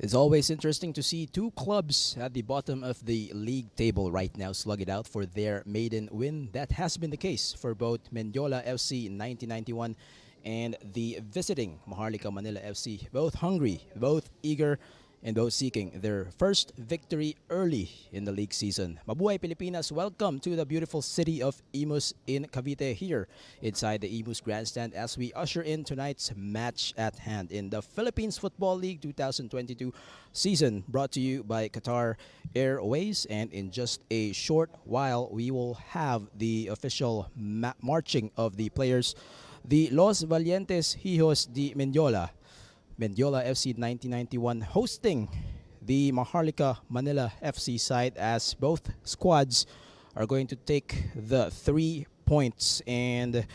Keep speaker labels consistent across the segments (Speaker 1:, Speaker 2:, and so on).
Speaker 1: It's always interesting to see two clubs at the bottom of the league table right now slug it out for their maiden win. That has been the case for both Mendiola FC in 1991 and the visiting Maharlika Manila FC. Both hungry, both eager, and both seeking their first victory early in the league season. Mabuhay Pilipinas, welcome to the beautiful city of Imus in Cavite here inside the Imus Grandstand as we usher in tonight's match at hand in the Philippines Football League 2022 season, brought to you by Qatar Airways. And in just a short while, we will have the official marching of the players. The Los Valientes Hijos de Mendiola FC 1991 hosting the Maharlika Manila FC side as both squads are going to take the 3 points. And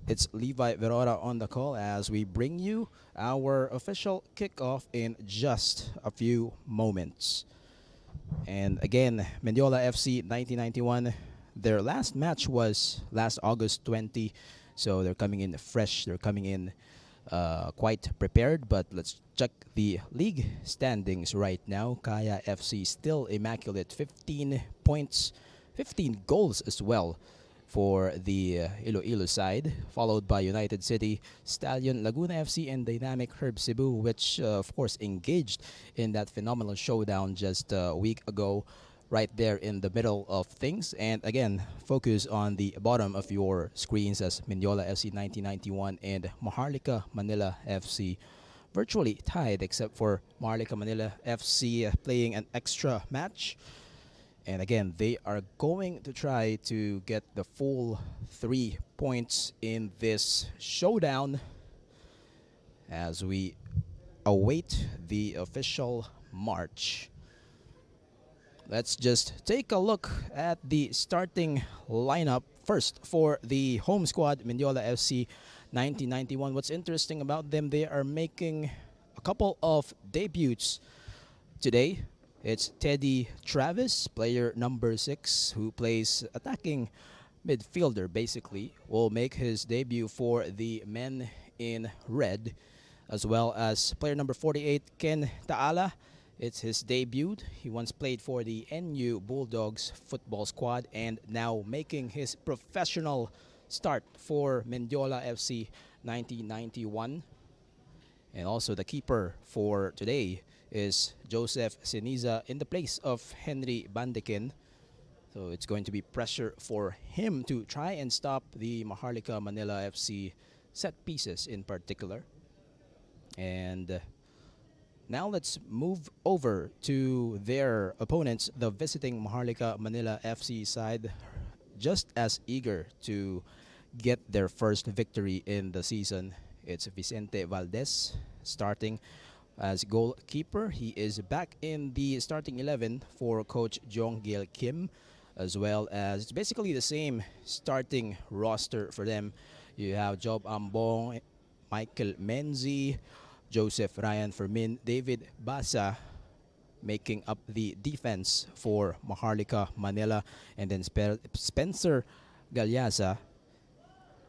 Speaker 1: it's Levi Verora on the call as we bring you our official kickoff in just a few moments. And again, Mendiola FC 1991, their last match was last August 20, so they're coming in fresh, they're coming in quite prepared. But let's check the league standings right now. Kaya FC still immaculate, 15 points, 15 goals as well for the Iloilo side, followed by United City, Stallion, Laguna FC, and Dynamic Herb Cebu, which of course engaged in that phenomenal showdown just a week ago, right there in the middle of things. And again, focus on the bottom of your screens as Mendiola FC 1991 and Maharlika Manila FC virtually tied, except for Maharlika Manila FC playing an extra match. And again, they are going to try to get the full 3 points in this showdown as we await the official march. Let's just take a look at the starting lineup first for the home squad, Mendiola FC 1991. What's interesting about them, they are making a couple of debuts today. It's Teddy Travis, player number 6, who plays attacking midfielder basically, will make his debut for the men in red, as well as player number 48, Ken Taala. It's his debut. He once played for the NU Bulldogs football squad and now making his professional start for Mendiola FC 1991. And also the keeper for today is Joseph Seniza in the place of Henry Bandekin. So it's going to be pressure for him to try and stop the Maharlika Manila FC set pieces in particular. And now let's move over to their opponents, the visiting Maharlika Manila FC side, just as eager to get their first victory in the season. It's Vicente Valdez starting as goalkeeper. He is back in the starting 11 for coach Jong Gil Kim, as well as it's basically the same starting roster for them. You have Job Ambong, Michael Menzi, Joseph Ryan Fermin, David Basa making up the defense for Maharlika Manila, and then Spencer Galyaza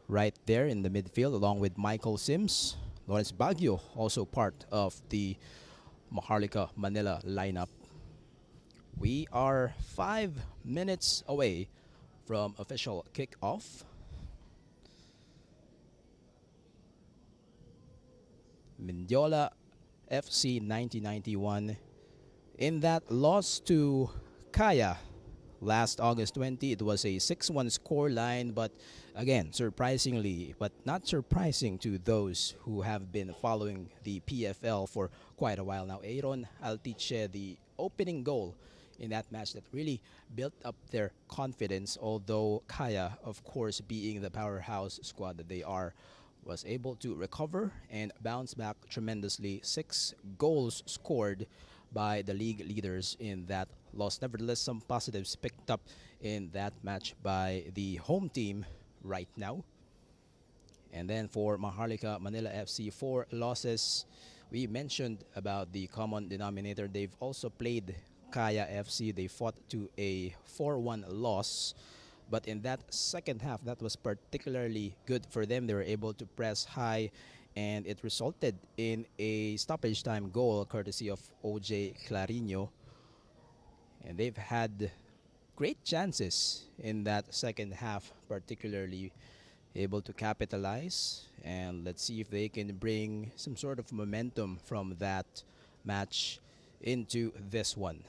Speaker 1: right there in the midfield along with Michael Sims. Lawrence Baguio also part of the Maharlika Manila lineup. We are 5 minutes away from official kickoff. Mendiola FC 1991 in that loss to Kaya last August 20. It was a 6-1 scoreline, but again, surprisingly, but not surprising to those who have been following the PFL for quite a while now. Aaron Altiche, the opening goal in that match that really built up their confidence, although Kaya, of course, being the powerhouse squad that they are, was able to recover and bounce back tremendously. 6 goals scored by the league leaders in that loss. Nevertheless, some positives picked up in that match by the home team right now. And then for Maharlika Manila FC, 4 losses. We mentioned about the common denominator. They've also played Kaya FC. They fought to a 4-1 loss. But in that second half, that was particularly good for them. They were able to press high and it resulted in a stoppage time goal courtesy of OJ Clarino. And they've had great chances in that second half, particularly able to capitalize. And let's see if they can bring some sort of momentum from that match into this one.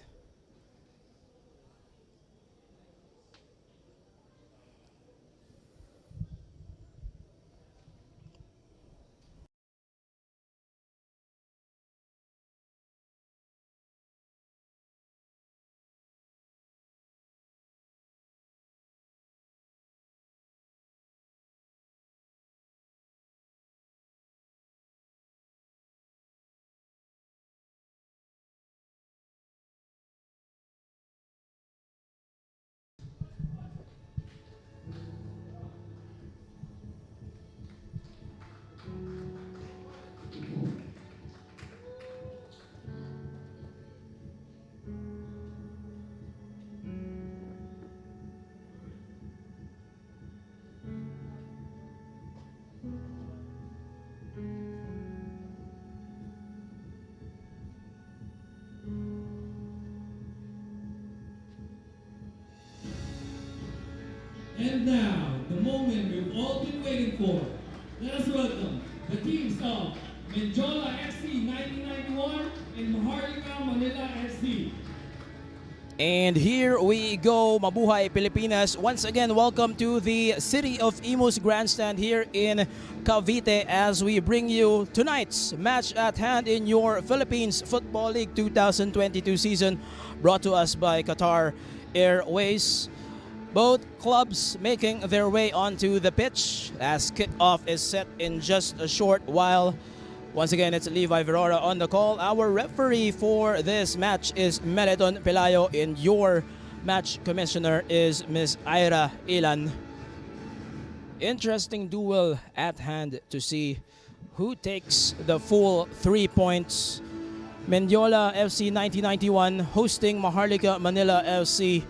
Speaker 2: And now, the moment we've all been waiting for. Let us welcome the teams of Mendiola FC 1991 and Maharlika Manila FC.
Speaker 1: And here we go, Mabuhay Pilipinas. Once again, welcome to the City of Imus Grandstand here in Cavite as we bring you tonight's match at hand in your Philippines Football League 2022 season, brought to us by Qatar Airways. Both clubs making their way onto the pitch as kickoff is set in just a short while. Once again, it's Levi Verora on the call. Our referee for this match is Meleton Pelayo, and your match commissioner is Ms. Ira Ilan. Interesting duel at hand to see who takes the full 3 points. Mendiola FC 1991 hosting Maharlika Manila FC.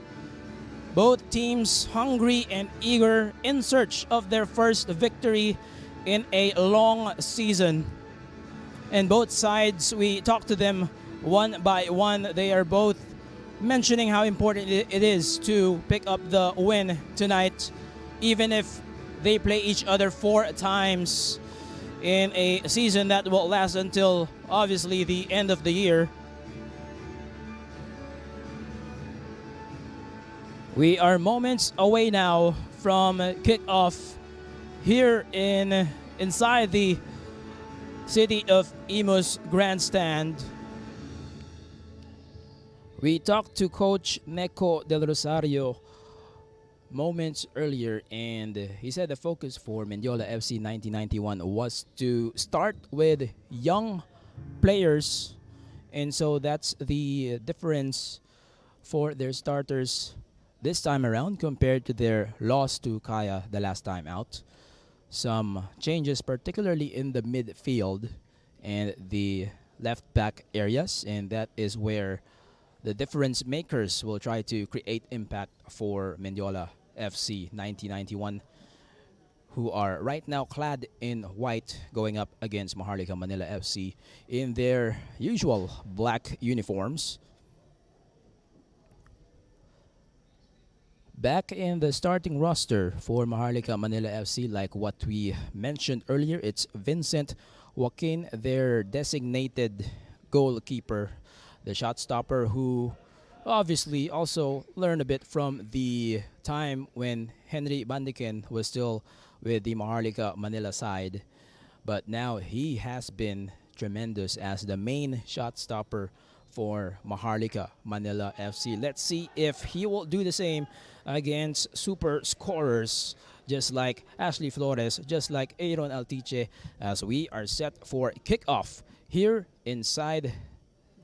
Speaker 1: Both teams hungry and eager in search of their first victory in a long season. And both sides, we talked to them one by one. They are both mentioning how important it is to pick up the win tonight, even if they play each other 4 times in a season that will last until obviously the end of the year. We are moments away now from kickoff here inside the City of Imus Grandstand. We talked to Coach Neko Del Rosario moments earlier, and he said the focus for Mendiola FC 1991 was to start with young players, and so that's the difference for their starters this time around compared to their loss to Kaya the last time out. Some changes, particularly in the midfield and the left back areas, and that is where the difference makers will try to create impact for Mendiola FC 1991, who are right now clad in white, going up against Maharlika Manila FC in their usual black uniforms. Back in the starting roster for Maharlika Manila FC, like what we mentioned earlier, it's Vincent Joaquin, their designated goalkeeper, the shot stopper, who obviously also learned a bit from the time when Henry Bandiken was still with the Maharlika Manila side. But now he has been tremendous as the main shot stopper for Maharlika Manila FC. Let's see if he will do the same against super scorers just like Ashley Flores, just like Aaron Altiche, as we are set for kickoff here inside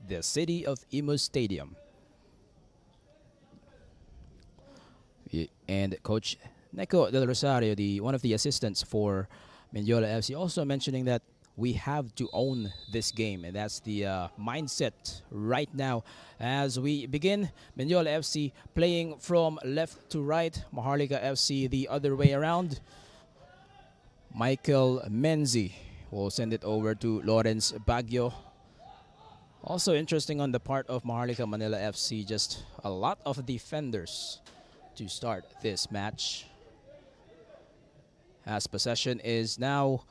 Speaker 1: the City of Imus Stadium. And Coach Neko Del Rosario, one of the assistants for Mendiola FC, also mentioning that we have to own this game, and that's the mindset right now as we begin. Mendiola FC playing from left to right, Maharlika FC the other way around. Michael Menzi will send it over to Lawrence Baguio. Also interesting on the part of Maharlika Manila FC, just a lot of defenders to start this match. As possession is now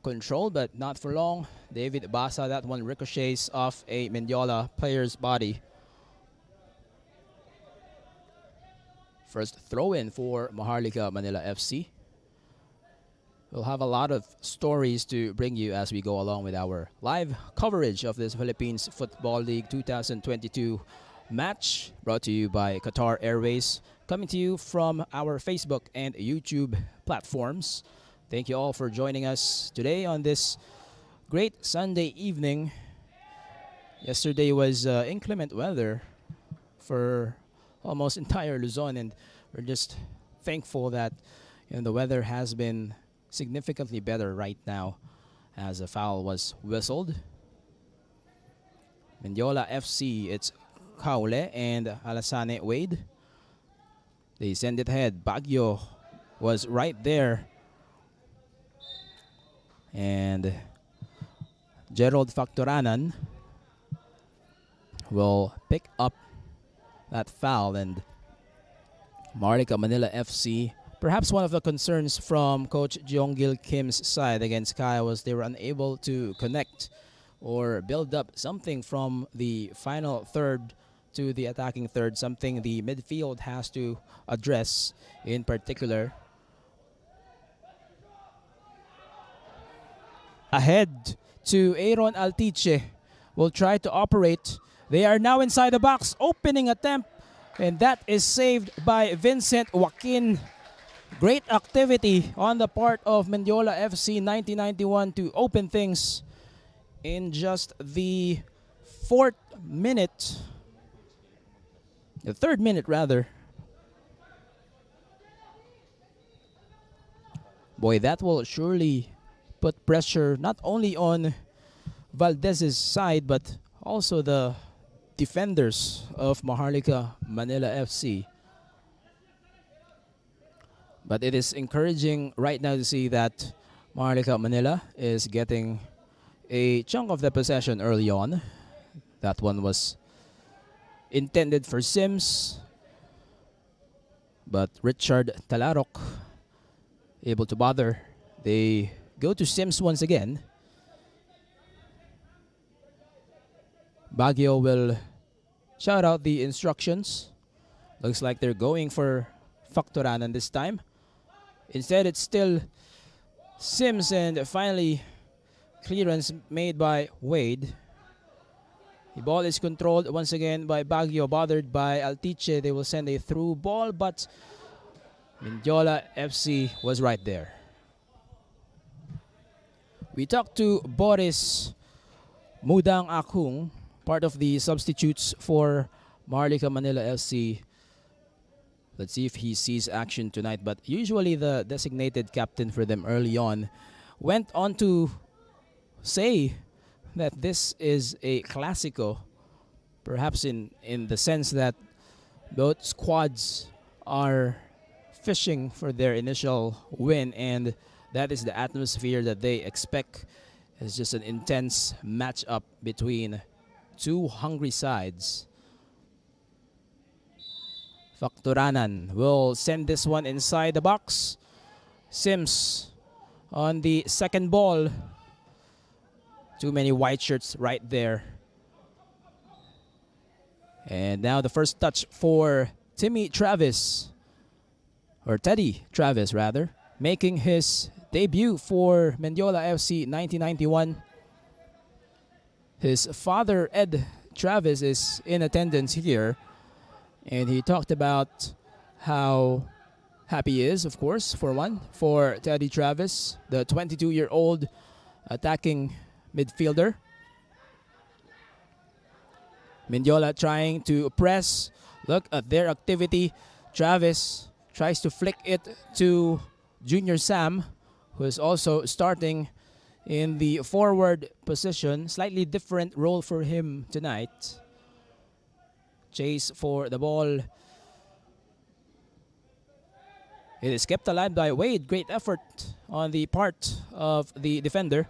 Speaker 1: controlled, but not for long. David Basa, that one ricochets off a Mendiola player's body. First throw-in for Maharlika Manila FC. We'll have a lot of stories to bring you as we go along with our live coverage of this Philippines Football League 2022 match, brought to you by Qatar Airways, coming to you from our Facebook and YouTube platforms. Thank you all for joining us today on this great Sunday evening. Yesterday was inclement weather for almost entire Luzon, and we're just thankful that the weather has been significantly better right now as a foul was whistled. Mendiola FC, it's Kaule and Alasane Wade. They send it ahead. Baguio was right there. And Gerald Factoranan will pick up that foul, and Maharlika Manila FC, perhaps one of the concerns from Coach Jeonggil Kim's side against Kaya was they were unable to connect or build up something from the final third to the attacking third, something the midfield has to address in particular. Ahead to Aaron Altiche, will try to operate. They are now inside the box, opening attempt, and that is saved by Vincent Joaquin. Great activity on the part of Mendiola FC 1991 to open things in just the third minute rather. Boy, that will surely put pressure not only on Valdez's side but also the defenders of Maharlika Manila FC. But it is encouraging right now to see that Maharlika Manila is getting a chunk of the possession early on. That one was intended for Sims, but Richard Talarok able to bother. They go to Sims once again. Baguio will shout out the instructions. Looks like they're going for Factoranan this time. Instead, it's still Sims, and finally clearance made by Wade. The ball is controlled once again by Baguio, bothered by Altiche. They will send a through ball, but Mendiola FC was right there. We talked to Boris Mudang Akung, part of the substitutes for Maharlika Manila FC. Let's see if he sees action tonight. But usually the designated captain for them early on went on to say that this is a Clásico, perhaps in the sense that both squads are fishing for their initial win, and that is the atmosphere that they expect. It's just an intense matchup between two hungry sides. Factoranan will send this one inside the box. Sims on the second ball. Too many white shirts right there. And now the first touch for Teddy Travis, making his debut for Mendiola FC 1991. His father, Ed Travis, is in attendance here, and he talked about how happy he is, of course, for Teddy Travis, the 22-year-old attacking midfielder. Mendiola trying to press. Look at their activity. Travis tries to flick it to Junior Sam, who is also starting in the forward position. Slightly different role for him tonight. Chase for the ball. It is kept alive by Wade. Great effort on the part of the defender.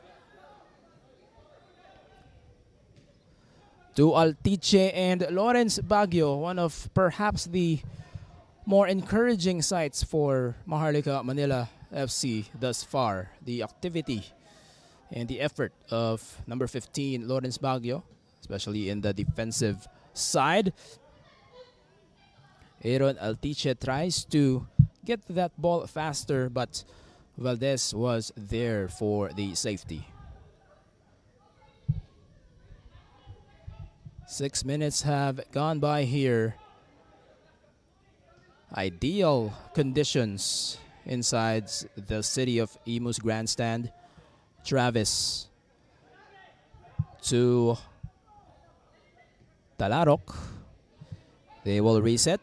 Speaker 1: to Altiche and Lawrence Baguio, one of perhaps the more encouraging sights for Maharlika Manila FC thus far. The activity and the effort of number 15, Lawrence Baguio, especially in the defensive side. Aaron Altiche tries to get that ball faster, but Valdez was there for the safety. 6 minutes have gone by here. Ideal conditions inside the city of Imus grandstand. Travis to Talarok. They will reset.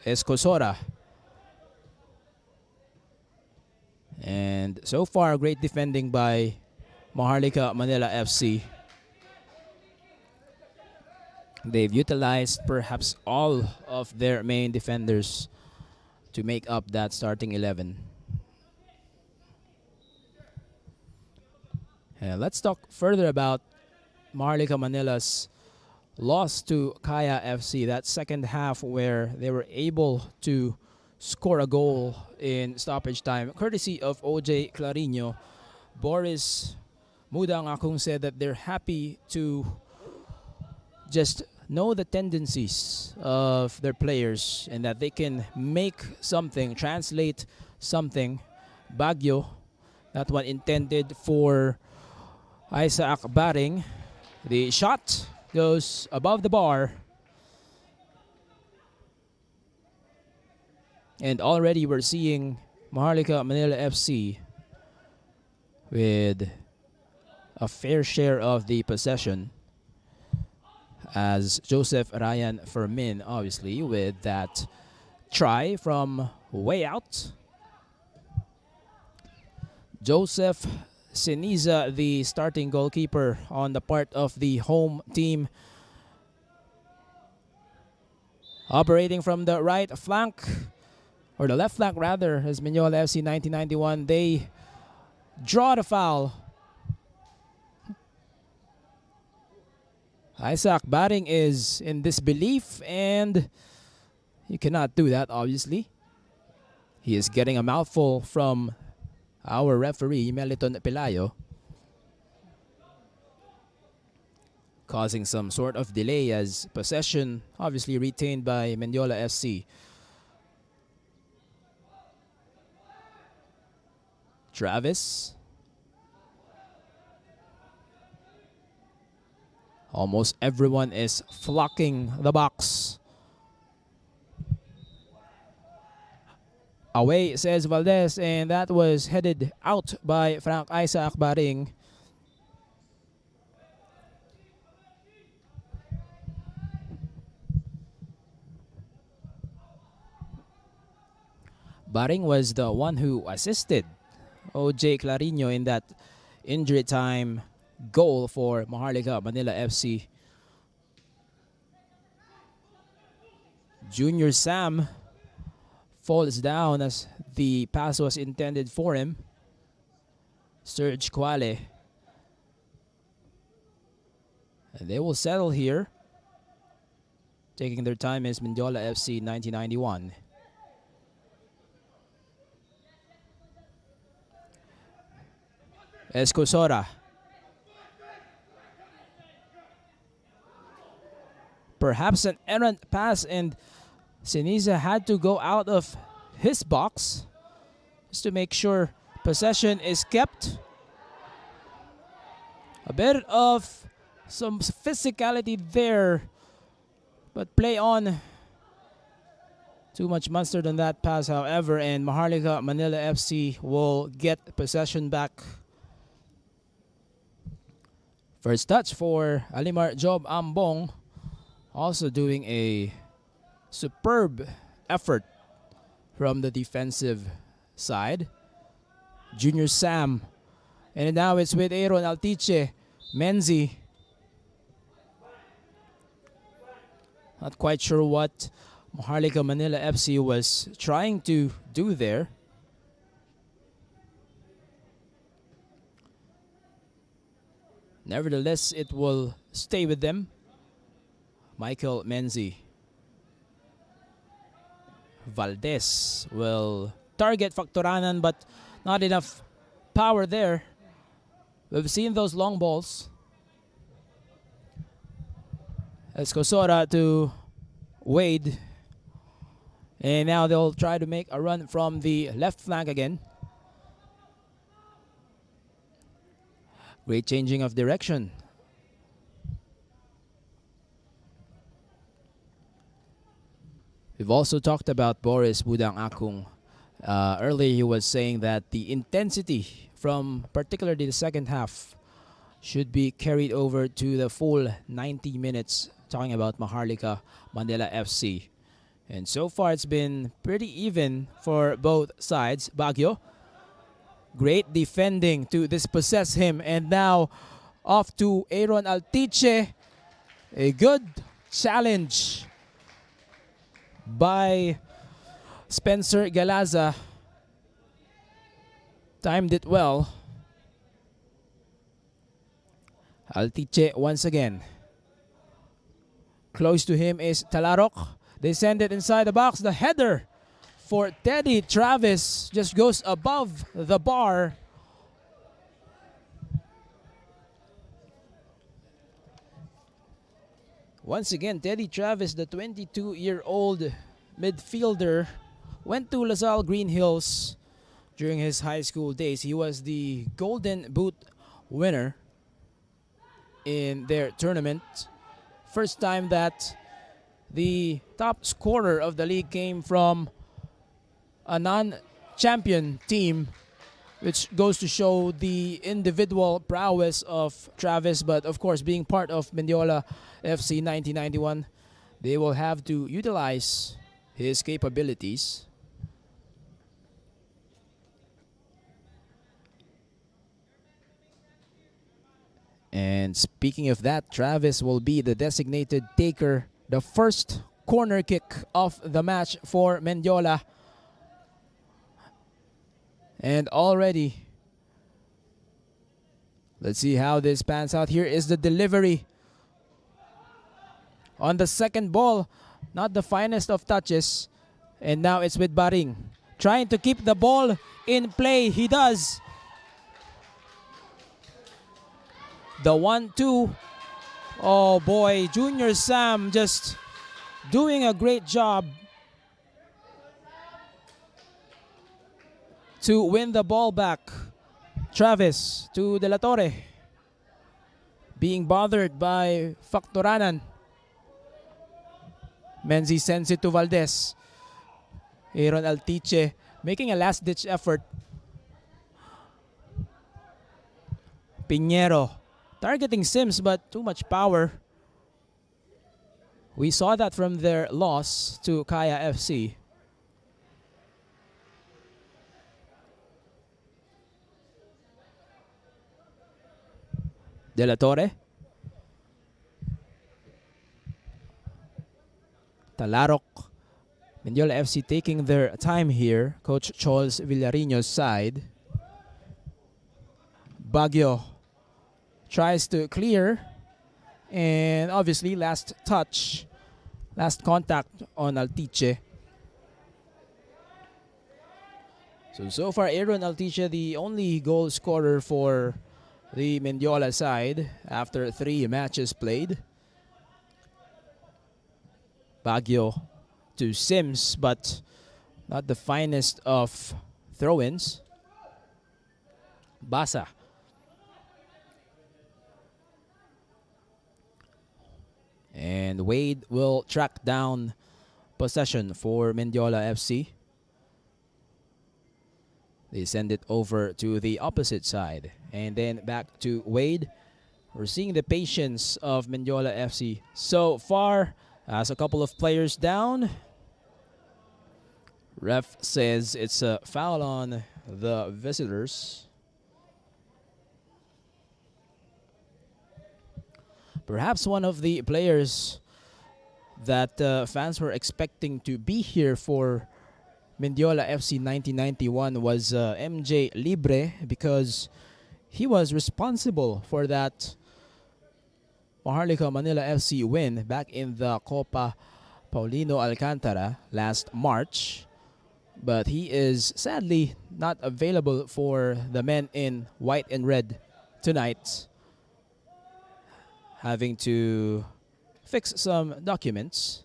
Speaker 1: Escosora. And so far, great defending by Maharlika Manila FC. They've utilized perhaps all of their main defenders to make up that starting 11. And let's talk further about Maharlika Manila's loss to Kaya FC, that second half where they were able to score a goal in stoppage time, courtesy of OJ Clarino. Boris Mudang Akung said that they're happy to just know the tendencies of their players and that they can make something, translate something. Baguio, that one intended for Isaac Baring. The shot goes above the bar. And already we're seeing Maharlika Manila FC with a fair share of the possession, as Joseph Ryan Fermin, obviously, with that try from way out. Joseph Siniza, the starting goalkeeper on the part of the home team. Operating from the right flank, or the left flank rather, as Mendiola FC 1991. They draw the foul. Isaac Baring is in disbelief, and you cannot do that, obviously. He is getting a mouthful from our referee, Meliton Pelayo, causing some sort of delay as possession obviously retained by Mendiola FC. Travis. Almost everyone is flocking the box. Away, says Valdez, and that was headed out by Frank Isaac Baring. Baring was the one who assisted OJ Clarino in that injury time goal for Maharlika Manila FC. Junior Sam falls down as the pass was intended for him. Serge Quale. And they will settle here. Taking their time is Mendiola FC 1991. Escosora. Perhaps an errant pass, and Siniza had to go out of his box just to make sure possession is kept. A bit of some physicality there, but play on. Too much mustard on that pass, however, and Maharlika Manila FC will get possession back. First touch for Alimar Job Ambong, also doing a superb effort from the defensive side. Junior Sam, and now it's with Aaron Altiche. Menzi, not quite sure what Maharlika Manila FC was trying to do there. Nevertheless, it will stay with them. Michael Menzi. Valdez will target Factoranan, but not enough power there. We've seen those long balls. Escosora to Wade. And now they'll try to make a run from the left flank again. Great changing of direction. We've also talked about Boris Budang Akung. Earlier he was saying that the intensity from particularly the second half should be carried over to the full 90 minutes, talking about Maharlika Manila FC. And so far it's been pretty even for both sides. Baguio, great defending to dispossess him, and now off to Aaron Altiche. A good challenge by Spencer Galaza. Timed it well. Altiche once again. Close to him is Talarok. They send it inside the box. The header for Teddy Travis just goes above the bar. Once again, Teddy Travis, the 22-year-old midfielder, went to LaSalle Green Hills during his high school days. He was the Golden Boot winner in their tournament. First time that the top scorer of the league came from a non-champion team, which goes to show the individual prowess of Travis. But of course, being part of Mendiola FC 1991, they will have to utilize his capabilities. And speaking of that, Travis will be the designated taker. The first corner kick of the match for Mendiola. And already, let's see how this pans out. Here is the delivery on the second ball. Not the finest of touches. And now it's with Baring, trying to keep the ball in play. He does. The 1-2. Oh boy, Junior Sam just doing a great job to win the ball back. Travis to De La Torre, being bothered by Factoranan. Menzi sends it to Valdez. Aaron Altiche making a last-ditch effort. Pinheiro targeting Sims, but too much power. We saw that from their loss to Kaya FC. De La Torre. Talarok. Mendiola FC taking their time here. Coach Chols Villarino's side. Baguio tries to clear, and obviously last touch, last contact on Altiche. So far Aaron Altiche, the only goal scorer for the Mendiola side after 3 matches played. Baguio to Sims, but not the finest of throw-ins. Basa. And Wade will track down possession for Mendiola FC. They send it over to the opposite side. And then back to Wade. We're seeing the patience of Mendiola FC so far as a couple of players down. Ref says it's a foul on the visitors. Perhaps one of the players that fans were expecting to be here for Mendiola FC 1991 was MJ Libre, because he was responsible for that Maharlika Manila FC win back in the Copa Paulino Alcantara last March. But he is sadly not available for the men in white and red tonight, having to fix some documents.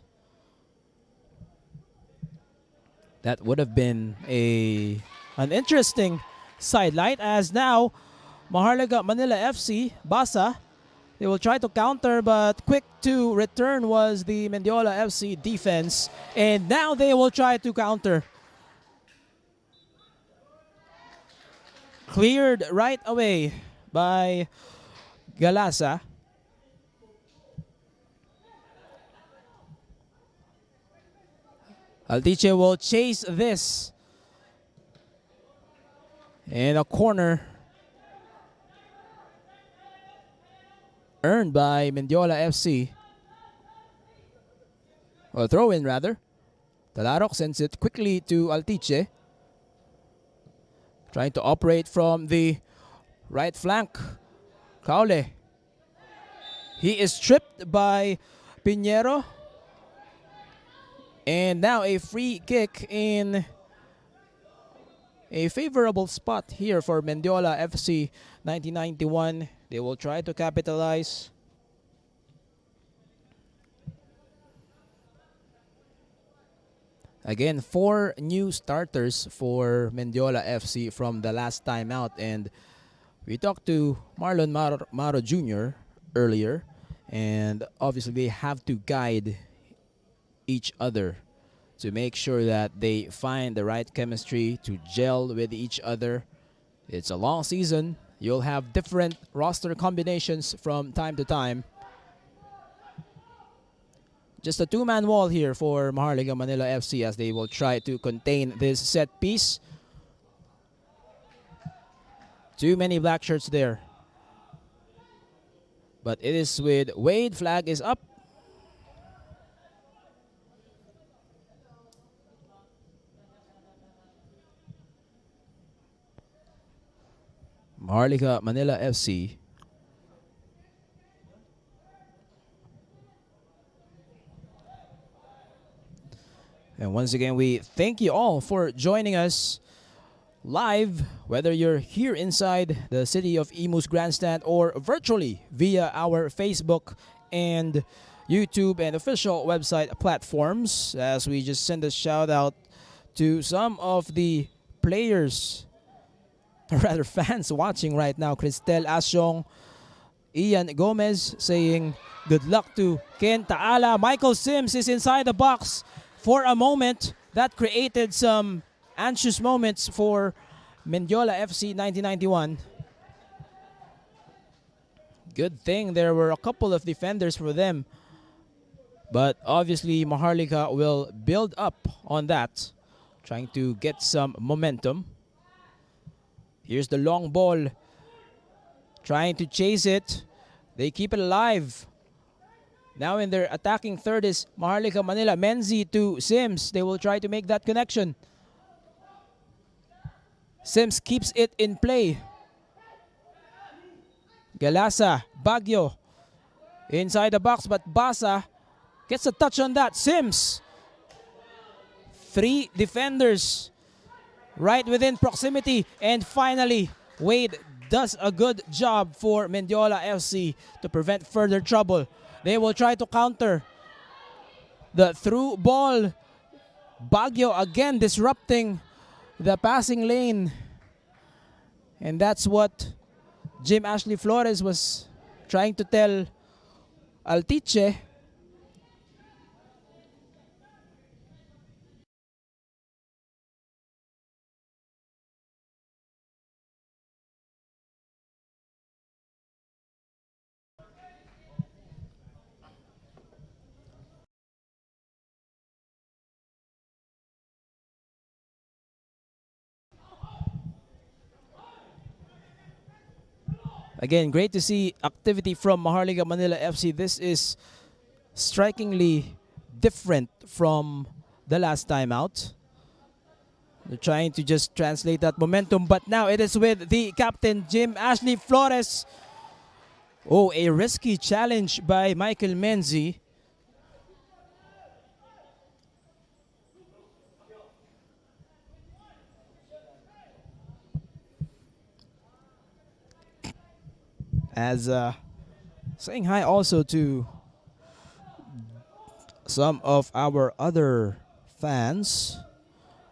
Speaker 1: That would have been an interesting sidelight, as now Maharlika Manila FC, Basa, they will try to counter, but quick to return was the Mendiola FC defense, and now they will try to counter. Cleared right away by Galasa. Altiche will chase this. And a corner earned by Mendiola FC. Or throw in rather. Talarok sends it quickly to Altiche. Trying to operate from the right flank. Caule. He is stripped by Pinheiro. And now a free kick in a favorable spot here for Mendiola FC 1991. They will try to capitalize. Again, 4 new starters for Mendiola FC from the last time out. And we talked to Marlon Maro Jr. earlier. And obviously they have to guide each other to make sure that they find the right chemistry to gel with each other. It's a long season. You'll have different roster combinations from time to time. Just a 2-man wall here for Maharlika Manila FC as they will try to contain this set piece. Too many black shirts there. But it is with Wade. Flag is up. Maharlika Manila FC. And once again, we thank you all for joining us live, whether you're here inside the city of Imus Grandstand or virtually via our Facebook and YouTube and official website platforms, as we just send a shout out to some of the players, or rather fans watching right now. Cristel Asyong, Ian Gomez saying good luck to Ken Taala. Michael Sims is inside the box for a moment. That created some anxious moments for Mendiola FC 1991. Good thing there were a couple of defenders for them. But obviously Maharlika will build up on that, trying to get some momentum. Here's the long ball, trying to chase it. They keep it alive. Now in their attacking third is Maharlika Manila. Menzi to Sims. They will try to make that connection. Sims keeps it in play. Galasa, Baguio inside the box, but Basa gets a touch on that. Sims. 3 defenders right within proximity. And finally, Wade does a good job for Mendiola FC to prevent further trouble. They will try to counter the through ball. Baguio again disrupting the passing lane. And that's what Jim Ashley Flores was trying to tell Altiche. Again, great to see activity from Maharlika Manila FC. This is strikingly different from the last time out. They're trying to just translate that momentum, but now it is with the captain, Jim Ashley Flores. Oh, a risky challenge by Michael Menzi. As saying hi also to some of our other fans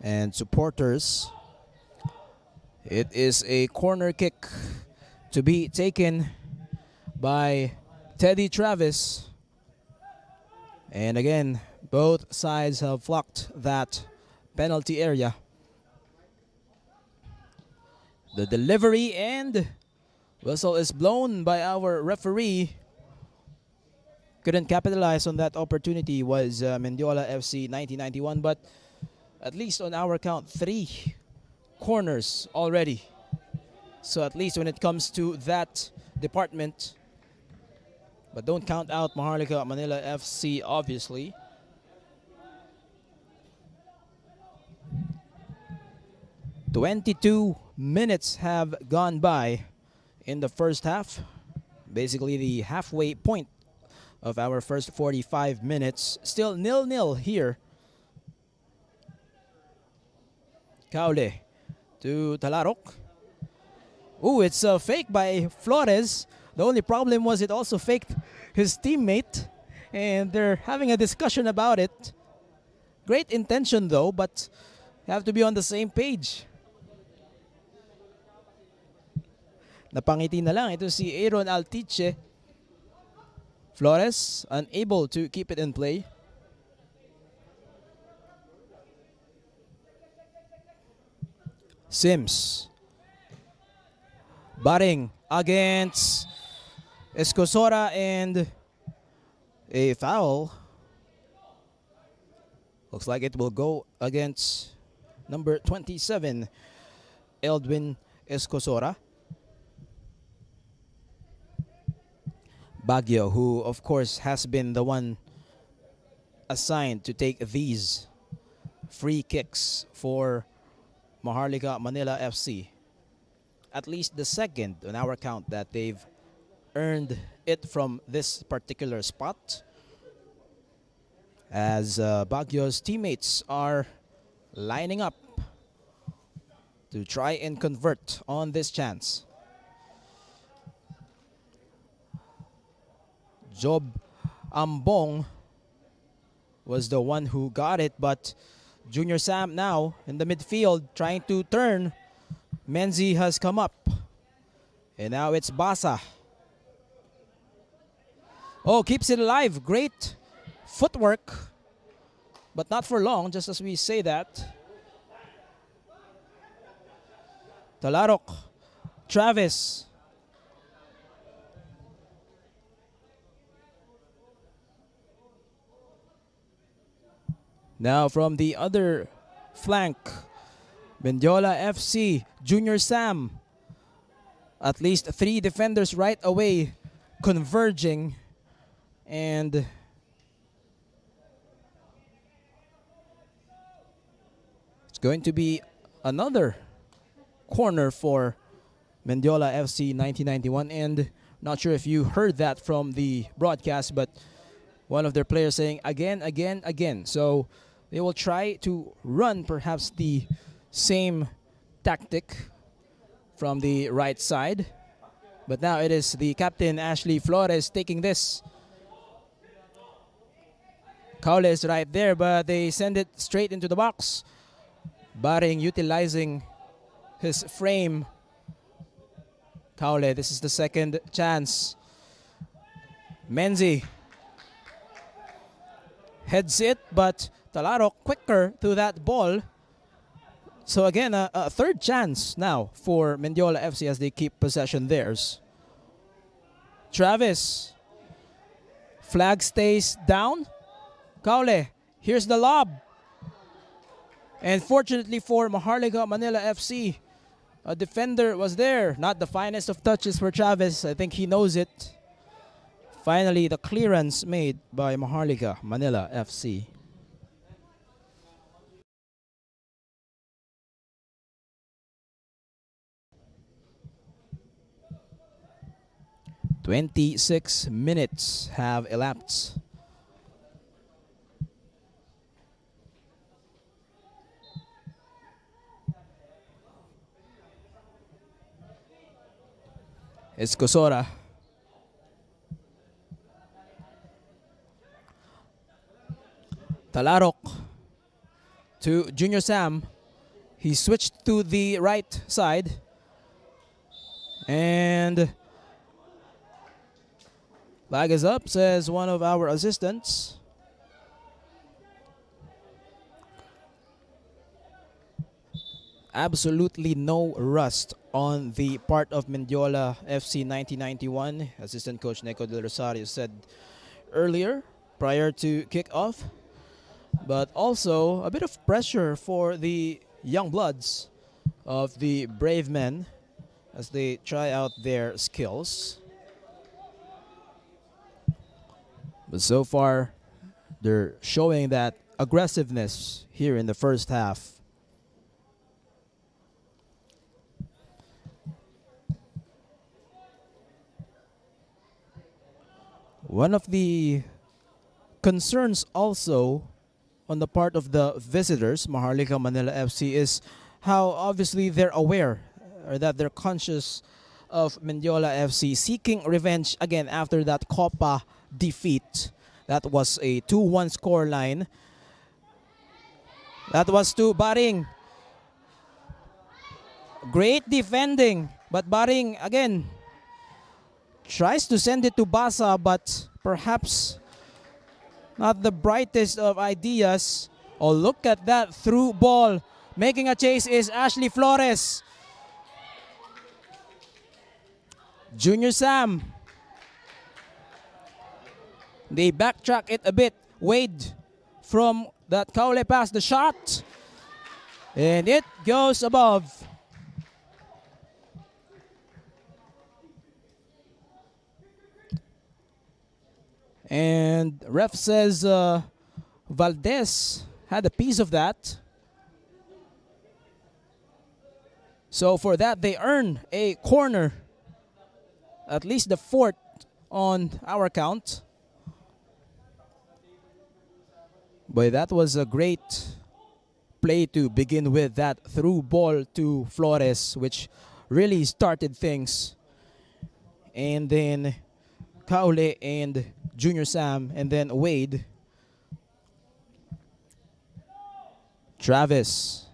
Speaker 1: and supporters. It is a corner kick to be taken by Teddy Travis. And again, both sides have flocked that penalty area. The delivery and whistle is blown by our referee. Couldn't capitalize on that opportunity was Mendiola FC 1991, but at least on our count, 3 corners already. So at least when it comes to that department, but don't count out Maharlika Manila FC, obviously. "22 minutes have gone by in the first half. Basically the halfway point of our first 45 minutes. Still 0-0 here. Kaule to Talarok. Ooh, it's a fake by Flores. The only problem was it also faked his teammate. And they're having a discussion about it. Great intention though, but have to be on the same page. Napangiti na lang ito si Aaron Altiche. Flores unable to keep it in play. Sims. Batting against Escosora and a foul. Looks like it will go against number 27, Eldwin Escosora. Baguio, who of course has been the one assigned to take these free kicks for Maharlika Manila FC. At least the second on our count that they've earned it from this particular spot. As Baguio's teammates are lining up to try and convert on this chance. Job Ambong was the one who got it, but Junior Sam now in the midfield trying to turn. Menzi has come up. And now it's Basa. Oh, keeps it alive. Great footwork. But not for long, just as we say that. Talarok. Travis. Now from the other flank, Mendiola FC, Junior Sam. At least 3 defenders right away converging. And it's going to be another corner for Mendiola FC 1991. And not sure if you heard that from the broadcast, but one of their players saying again, again, again. So they will try to run perhaps the same tactic from the right side. But now it is the captain, Ashley Flores, taking this. Kaule is right there, but they send it straight into the box. Baring utilizing his frame. Kaule, this is the second chance. Menzi heads it, but Talarok quicker to that ball. So again, a third chance now for Mendiola FC as they keep possession theirs. Travis. Flag stays down. Kaule, here's the lob. And fortunately for Maharlika Manila FC, a defender was there. Not the finest of touches for Travis. I think he knows it. Finally, the clearance made by Maharlika Manila FC. 26 minutes have elapsed. Escosora. Talarok to Junior Sam. He switched to the right side. And flag is up, says one of our assistants. Absolutely no rust on the part of Mendiola FC 1991. Assistant coach Neco Del Rosario said earlier, prior to kickoff. But also a bit of pressure for the young bloods of the Brave Men as they try out their skills. But so far, they're showing that aggressiveness here in the first half. One of the concerns also on the part of the visitors, Maharlika Manila FC, is how obviously they're aware or that they're conscious of Mendiola FC seeking revenge again after that Copa defeat. That was a 2-1 scoreline. That was to Baring. Great defending, but Baring again tries to send it to Basa, but perhaps not the brightest of ideas. Oh, look at that through ball. Making a chase is Ashley Flores. Junior Sam. They backtrack it a bit. Wade from that Kaule pass, the shot. And it goes above. And ref says Valdez had a piece of that. So for that, they earn a corner. At least the fourth on our count. Boy, that was a great play to begin with. That through ball to Flores, which really started things. And then Kaule and Junior Sam, and then Wade. Travis.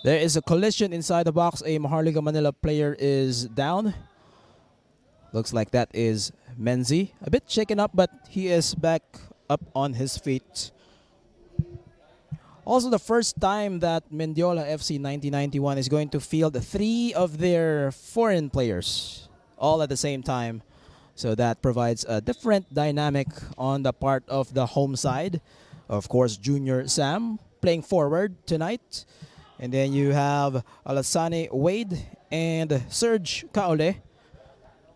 Speaker 1: There is a collision inside the box. A Maharlika Manila player is down. Looks like that is Menzi. A bit shaken up, but he is back up on his feet. Also the first time that Mendiola FC 1991 is going to field 3 of their foreign players all at the same time. So that provides a different dynamic on the part of the home side. Of course, Junior Sam playing forward tonight. And then you have Alasane Wade and Serge Kaole,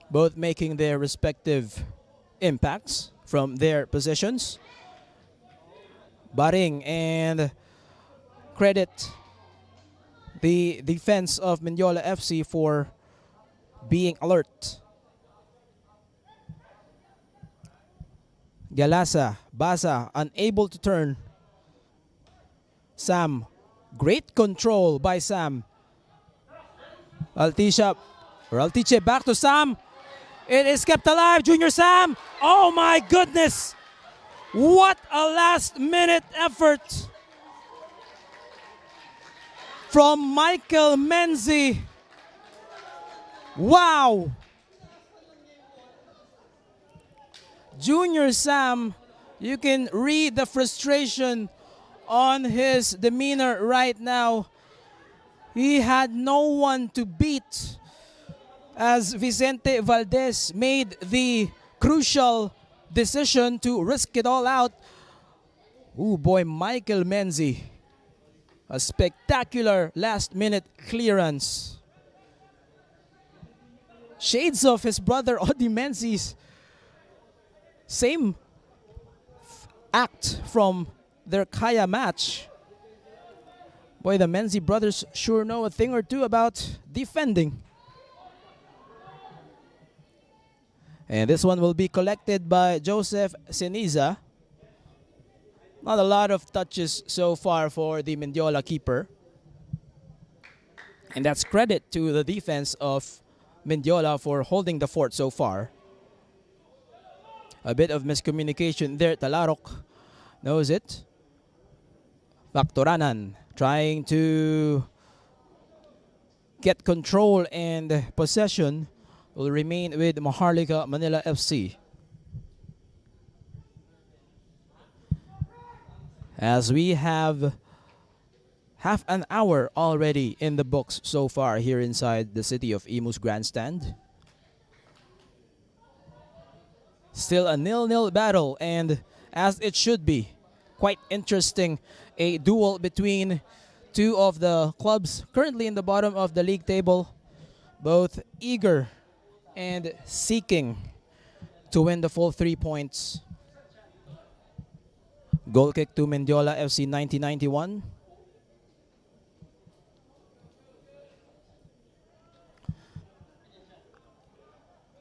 Speaker 1: both making their respective impacts from their positions. Baring, and credit the defense of Mendiola FC for being alert. Galasa, Basa, unable to turn. Sam, great control by Sam. Altisha, or Altiche back to Sam. It is kept alive, Junior Sam. Oh my goodness. What a last minute effort from Michael Menzi. Wow. Junior Sam, you can read the frustration on his demeanor right now. He had no one to beat as Vicente Valdez made the crucial decision to risk it all out. Oh boy, Michael Menzi. A spectacular last-minute clearance. Shades of his brother Odi Menzi's same act from their Kaya match. Boy, the Menzi brothers sure know a thing or two about defending. And this one will be collected by Joseph Seniza. Not a lot of touches so far for the Mendiola keeper. And that's credit to the defense of Mendiola for holding the fort so far. A bit of miscommunication there. Talarok knows it. Factoranan trying to get control and possession will remain with Maharlika Manila FC. As we have half an hour already in the books so far here inside the city of Imus Grandstand. Still a 0-0 battle, and as it should be, quite interesting. A duel between two of the clubs currently in the bottom of the league table, both eager and seeking to win the full 3 points. Goal kick to Mendiola FC 1991.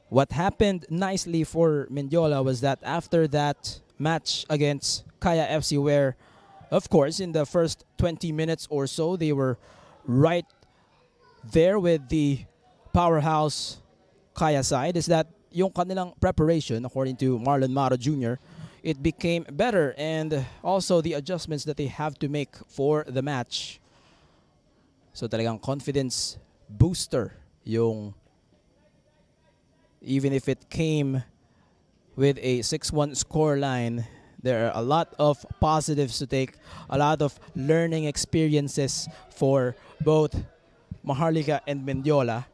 Speaker 1: What happened nicely for Mendiola was that after that match against Kaya FC, where, of course, in the first 20 minutes or so, they were right there with the powerhouse Kaya side, is that yung kanilang preparation, according to Marlon Maro Jr., it became better, and also the adjustments that they have to make for the match. So talagang confidence booster yung, even if it came with a 6-1 scoreline, there are a lot of positives to take, a lot of learning experiences for both Maharlika and Mendiola.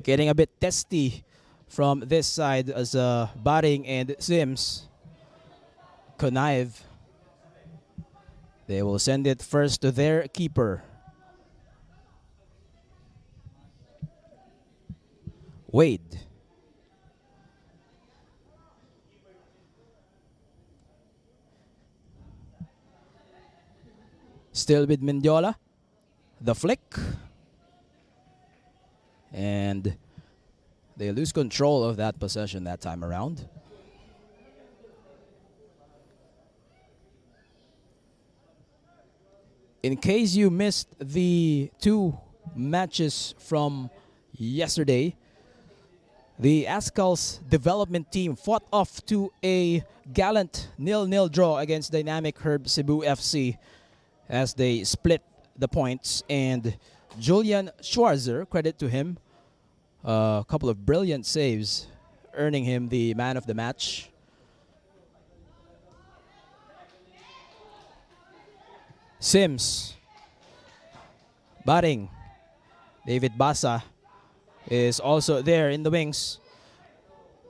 Speaker 1: Getting a bit testy from this side as Baring and Sims connive. They will send it first to their keeper. Wade. Still with Mendiola. The flick. And they lose control of that possession that time around. In case you missed the two matches from yesterday, the Ascal's development team fought off to a gallant 0-0 draw against Dynamic Herb Cebu FC as they split the points. And Julian Schwarzer, credit to him, a couple of brilliant saves, earning him the man of the match. Sims. Baring. David Basa is also there in the wings.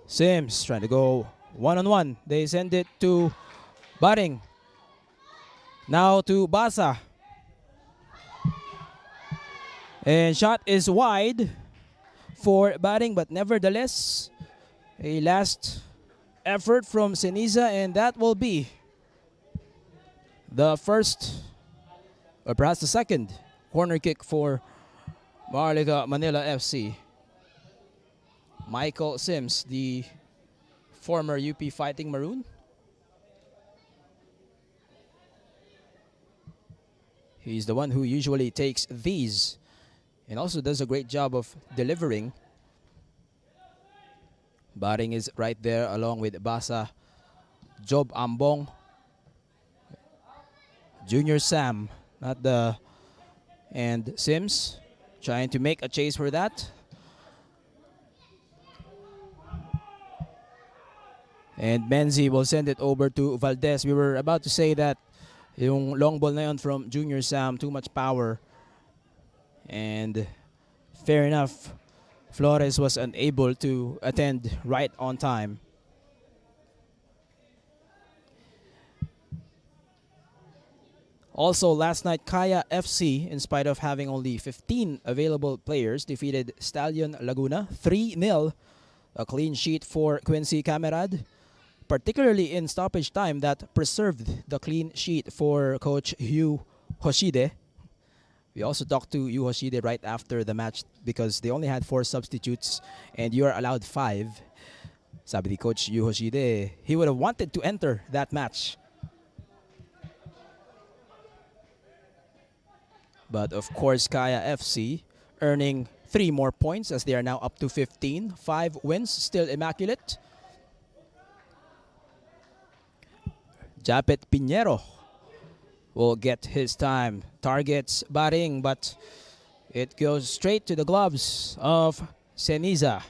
Speaker 1: Sims trying to go one-on-one. They send it to Baring. Now to Basa. And shot is wide for Baring, but nevertheless, a last effort from Seniza, and that will be the first, or perhaps the second, corner kick for Maharlika Manila FC. Michael Sims, the former UP Fighting Maroon. He's the one who usually takes these and also does a great job of delivering. Baring is right there along with Basa, Job Ambong, Junior Sam, and Sims trying to make a chase for that. And Benzi will send it over to Valdez. We were about to say that yung long ball na yun from Junior Sam, too much power. And fair enough, Flores was unable to attend right on time. Also, last night, Kaya FC, in spite of having only 15 available players, defeated Stallion Laguna 3-0. A clean sheet for Quincy Camerad, particularly in stoppage time, that preserved the clean sheet for Coach Hugh Hoshide. We also talked to Yu Hoshide right after the match because they only had 4 substitutes and you are allowed 5. Sabi ni Coach Yu Hoshide, he would have wanted to enter that match. But of course, Kaya FC earning 3 more points as they are now up to 15. 5 wins, still immaculate. Japet Pinheiro will get his time. Targets Baring, but it goes straight to the gloves of Seniza.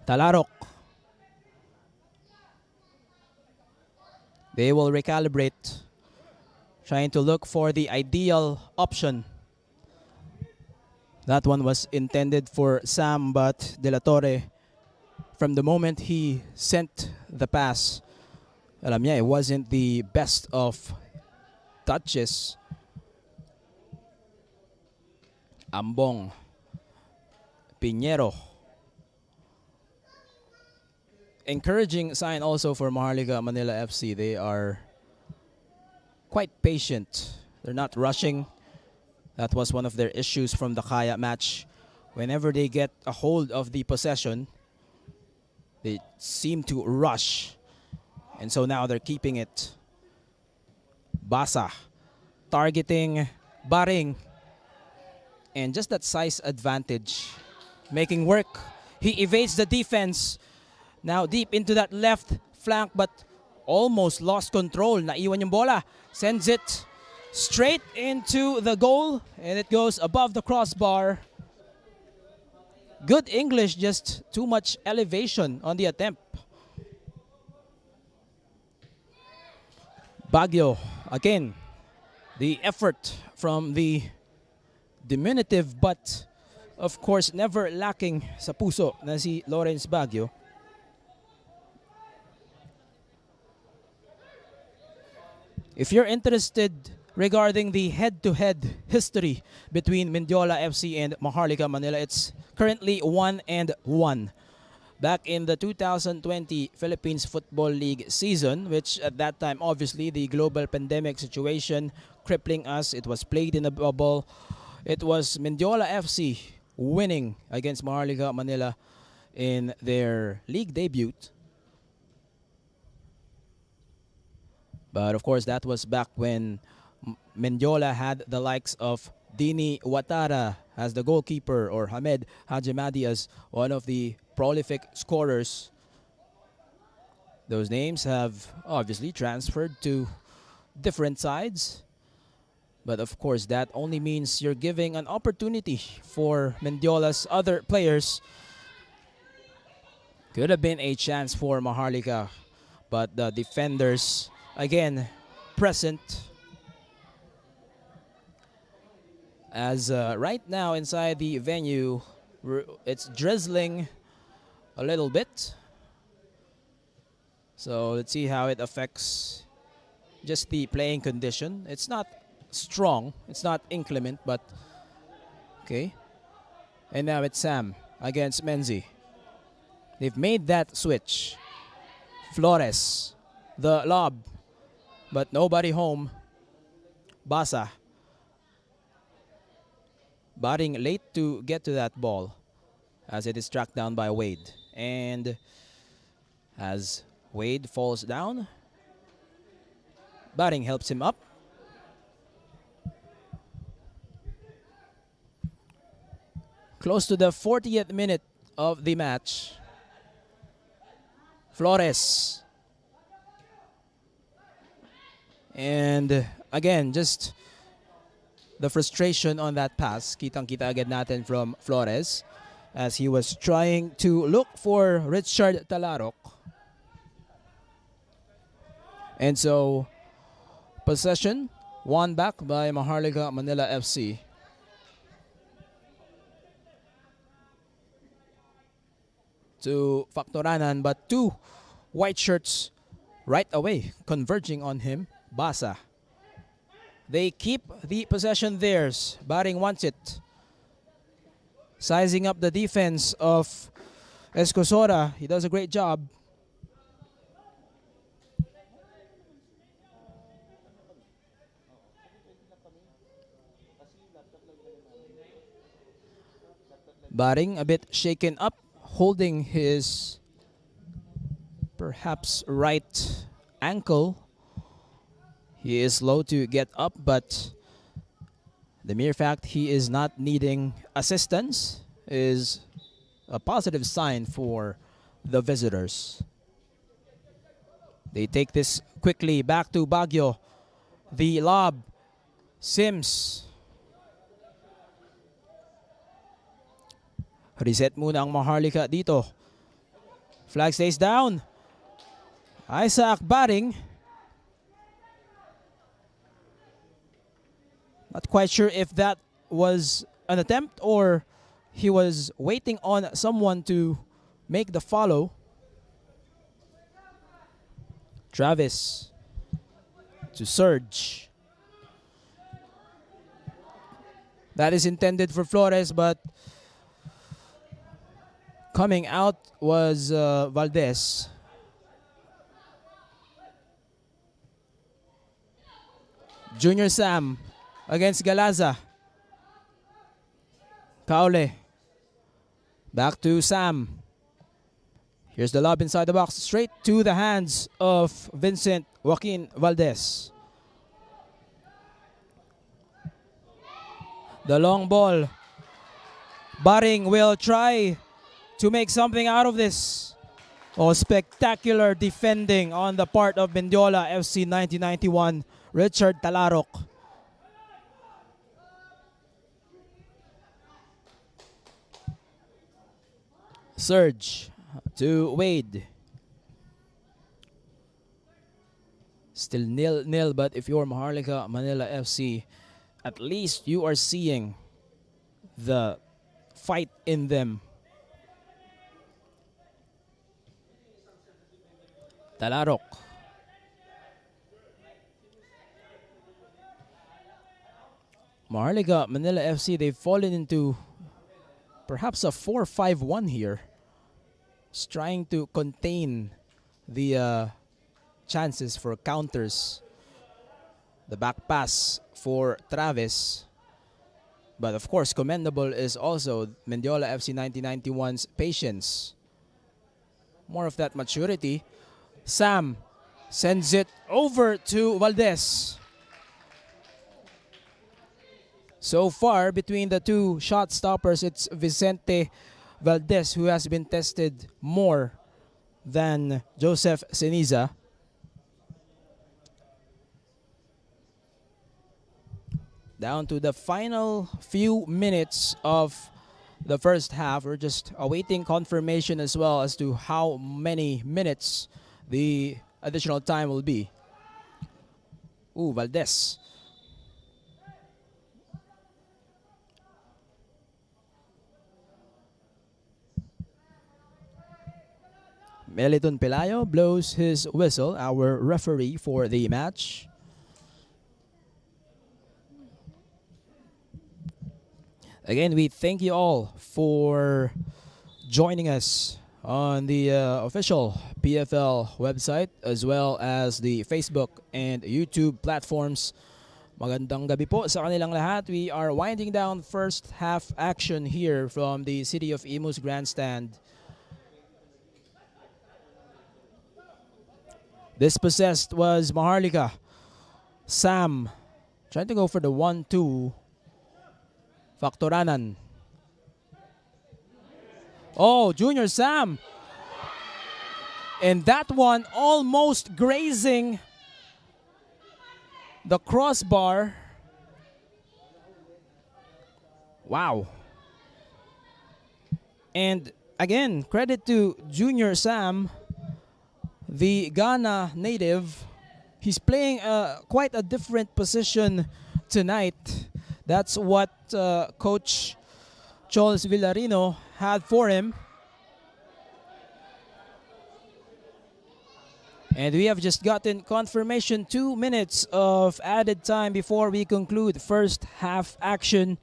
Speaker 1: Talarok. They will recalibrate, trying to look for the ideal option. That one was intended for Sam, but De La Torre, from the moment he sent the pass, alam niya, it wasn't the best of touches. Ambong. Pinheiro. Encouraging sign also for Maharlika Manila FC. They are quite patient. They're not rushing. That was one of their issues from the Kaya match. Whenever they get a hold of the possession, they seem to rush. And so now they're keeping it. Basa targeting Baring. And just that size advantage making work. He evades the defense. Now deep into that left flank, but almost lost control. Naiwan yung bola. Sends it straight into the goal, and it goes above the crossbar. Good English, just too much elevation on the attempt. Baguio, again, the effort from the diminutive but of course never lacking sa puso na si Lawrence Baguio. If you're interested regarding the head-to-head history between Mendiola FC and Maharlika Manila, it's currently 1-1. Back in the 2020 Philippines Football League season, which at that time, obviously, the global pandemic situation crippling us, it was played in a bubble. It was Mendiola FC winning against Maharlika Manila in their league debut. But of course, that was back when Mendiola had the likes of Dini Watara as the goalkeeper or Hamed Hajimadi as one of the prolific scorers. Those names have obviously transferred to different sides. But of course, that only means you're giving an opportunity for Mendiola's other players. Could have been a chance for Maharlika, but the defenders, again, present. As right now inside the venue, it's drizzling a little bit. So let's see how it affects just the playing condition. It's not strong, it's not inclement, but okay. And now it's Sam against Menzi. They've made that switch. Flores, the lob, but nobody home. Basa. Baring late to get to that ball as it is tracked down by Wade. And as Wade falls down, Baring helps him up. Close to the 40th minute of the match. Flores. And again, just the frustration on that pass. Kitang-kita agad natin from Flores as he was trying to look for Richard Talarok. And so, possession won back by Maharlika Manila FC. To Factoranan, but 2 white shirts right away converging on him. Basa. They keep the possession theirs. Baring wants it. Sizing up the defense of Escosora. He does a great job. Baring a bit shaken up, holding his perhaps right ankle. He is slow to get up, but the mere fact he is not needing assistance is a positive sign for the visitors. They take this quickly back to Baguio. The lob. Sims. Reset muna ang Maharlika dito. Flag stays down. Isaac Baring. Not quite sure if that was an attempt or he was waiting on someone to make the follow. Travis to Surge. That is intended for Flores, but coming out was Valdez. Junior Sam against Galaza. Kaule. Back to Sam. Here's the lob inside the box. Straight to the hands of Vincent Joaquin Valdez. The long ball. Baring will try to make something out of this. Oh, spectacular defending on the part of Mendiola FC 1991. Richard Talarok. Surge to Wade. Still 0-0, but if you're Maharlika Manila FC, at least you are seeing the fight in them. Talarok. Maharlika Manila FC, they've fallen into perhaps a 4-5-1 here. Just trying to contain the chances for counters. The back pass for Travis. But of course, commendable is also Mendiola FC 1991's patience. More of that maturity. Sam sends it over to Valdez. So far, between the two shot stoppers, it's Vicente Valdez who has been tested more than Joseph Ceniza. Down to the final few minutes of the first half. We're just awaiting confirmation as well as to how many minutes the additional time will be. Ooh, Valdez. Meliton Pelayo blows his whistle, our referee for the match. Again, we thank you all for joining us on the official PFL website as well as the Facebook and YouTube platforms. Magandang gabi po sa kanilang lahat. We are winding down first half action here from the City of Imus Grandstand. Dispossessed was Maharlika. Sam trying to go for the 1-2. Factoranan. Oh, Junior Sam. And that one almost grazing the crossbar. Wow. And again, credit to Junior Sam, the Ghana native. He's playing quite a different position tonight. That's what Coach Chols Villarino had for him. And we have just gotten confirmation, 2 minutes of added time before we conclude first half action.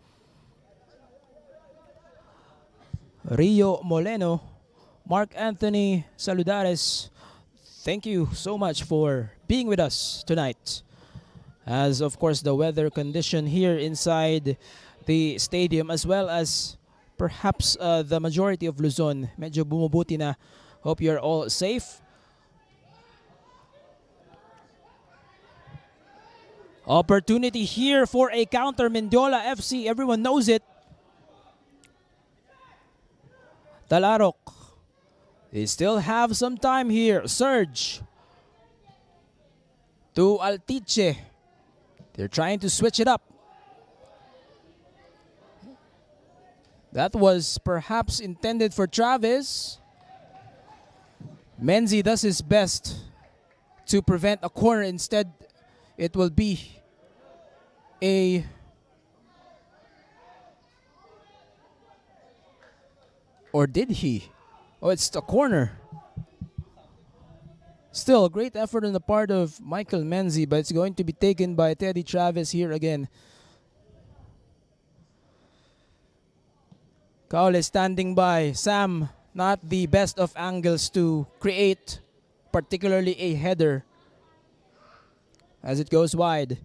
Speaker 1: Rio Moleno, Mark Anthony Saludares, thank you so much for being with us tonight. As of course the weather condition here inside the stadium as well as perhaps the majority of Luzon medyo bumubuti na. Hope you're all safe. Opportunity here for a counter. Mendiola FC, everyone knows it. Talarok. They still have some time here. Surge to Altiche. They're trying to switch it up. That was perhaps intended for Travis. Menzi does his best to prevent a corner. Instead, it will be a or did he? Oh, it's a corner. Still, a great effort on the part of Michael Menzi, but it's going to be taken by Teddy Travis here again. Kaole standing by. Sam, not the best of angles to create, particularly a header as it goes wide.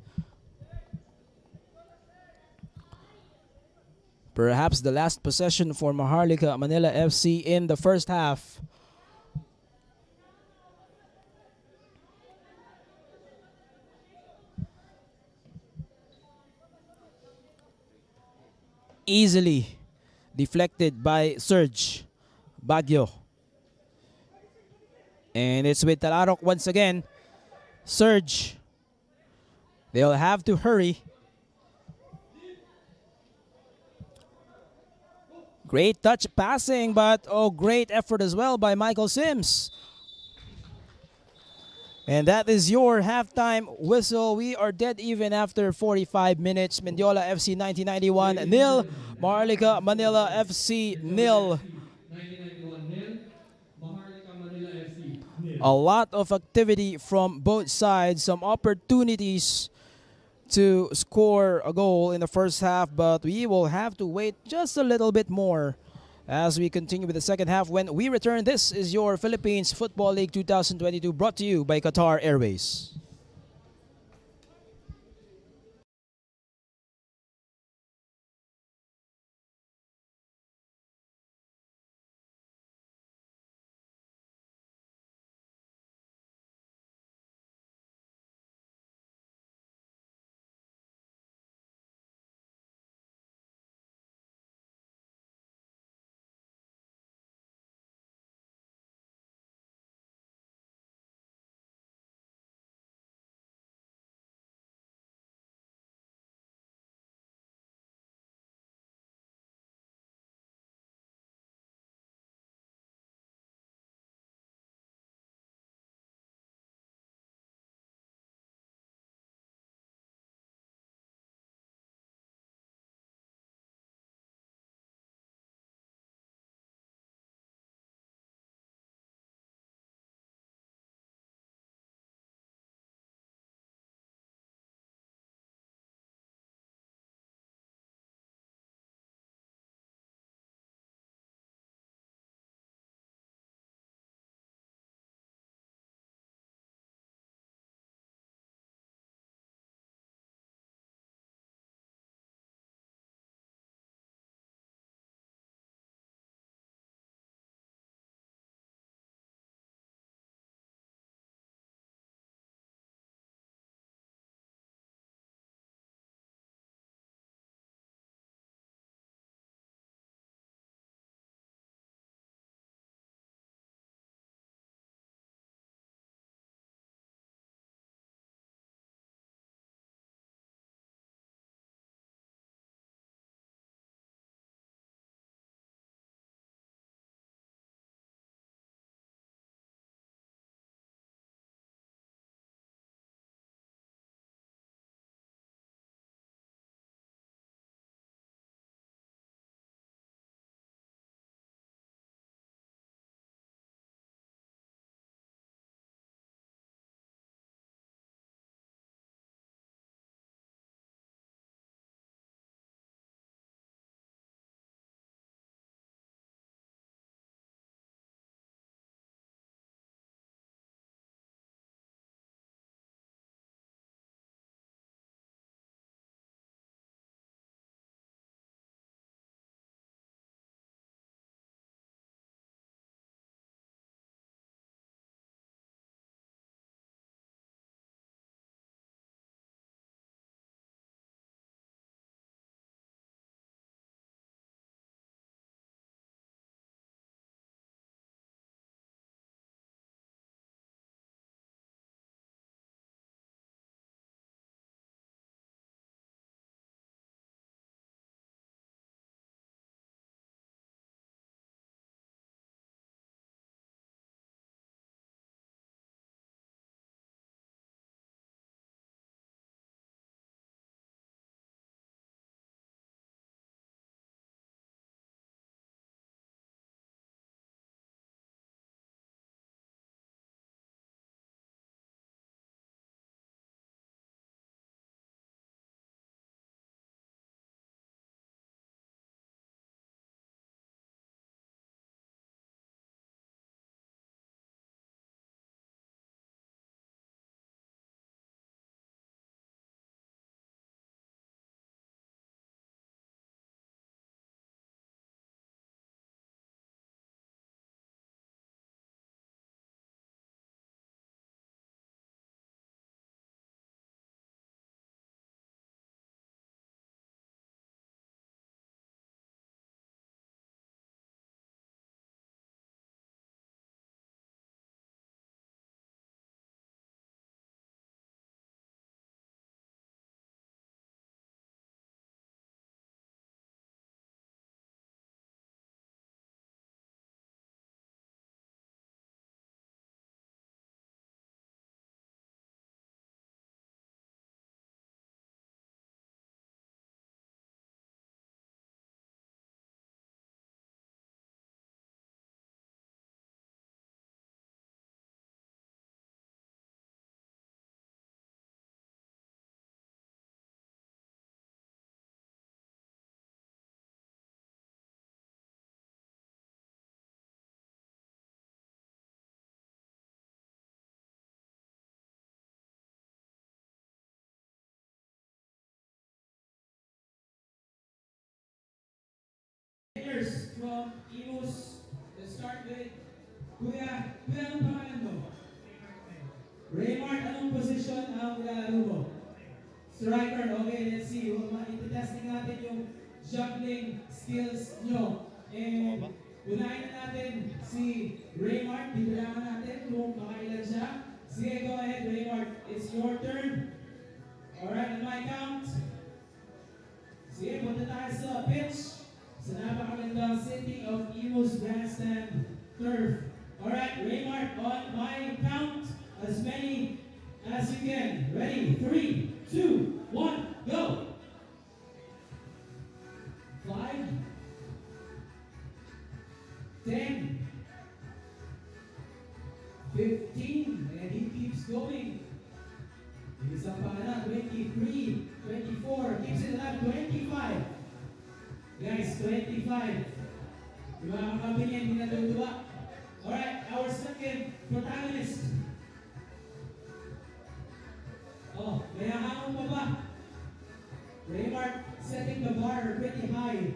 Speaker 1: Perhaps the last possession for Maharlika Manila FC in the first half. Easily deflected by Serge Baguio. And it's with Talarok once again. Serge. They'll have to hurry. Great touch passing, but great effort as well by Michael Sims. And that is your halftime whistle. We are dead even after 45 minutes. Mendiola FC 1991 nil. Maharlika Manila FC nil. A lot of activity from both sides. Some opportunities to score a goal in the first half, but we will have to wait just a little bit more as we continue with the second half. When we return, this is your Philippines Football League 2022 brought to you by Qatar Airways.
Speaker 2: players from Imus. Let's start with Kuya. Kuya, anong pangalan mo? Raymart, anong position ang nilalaro mo? Striker, okay, let's see. Iti-testing natin yung juggling skills nyo. And unahin na natin si Raymart. Bibilangan natin kung makailan siya. Sige, go ahead, Raymart. It's your turn. Alright, on my count. Sige, punta tayo sa pitch. Sa napakagandang City of Imus Grandstand Turf. Alright, Raymart, on my count. As many as you can. Ready? 3, 2, 1, go! 5, 10, 15, and he keeps going. Isa pa na, 23, 24, keeps it alive, 25. Guys, 25. Yung mga kakampi niya, hindi natutuwa. Alright, our second protagonist. Oh, may hahamon pa ba? Raymart setting the bar pretty high.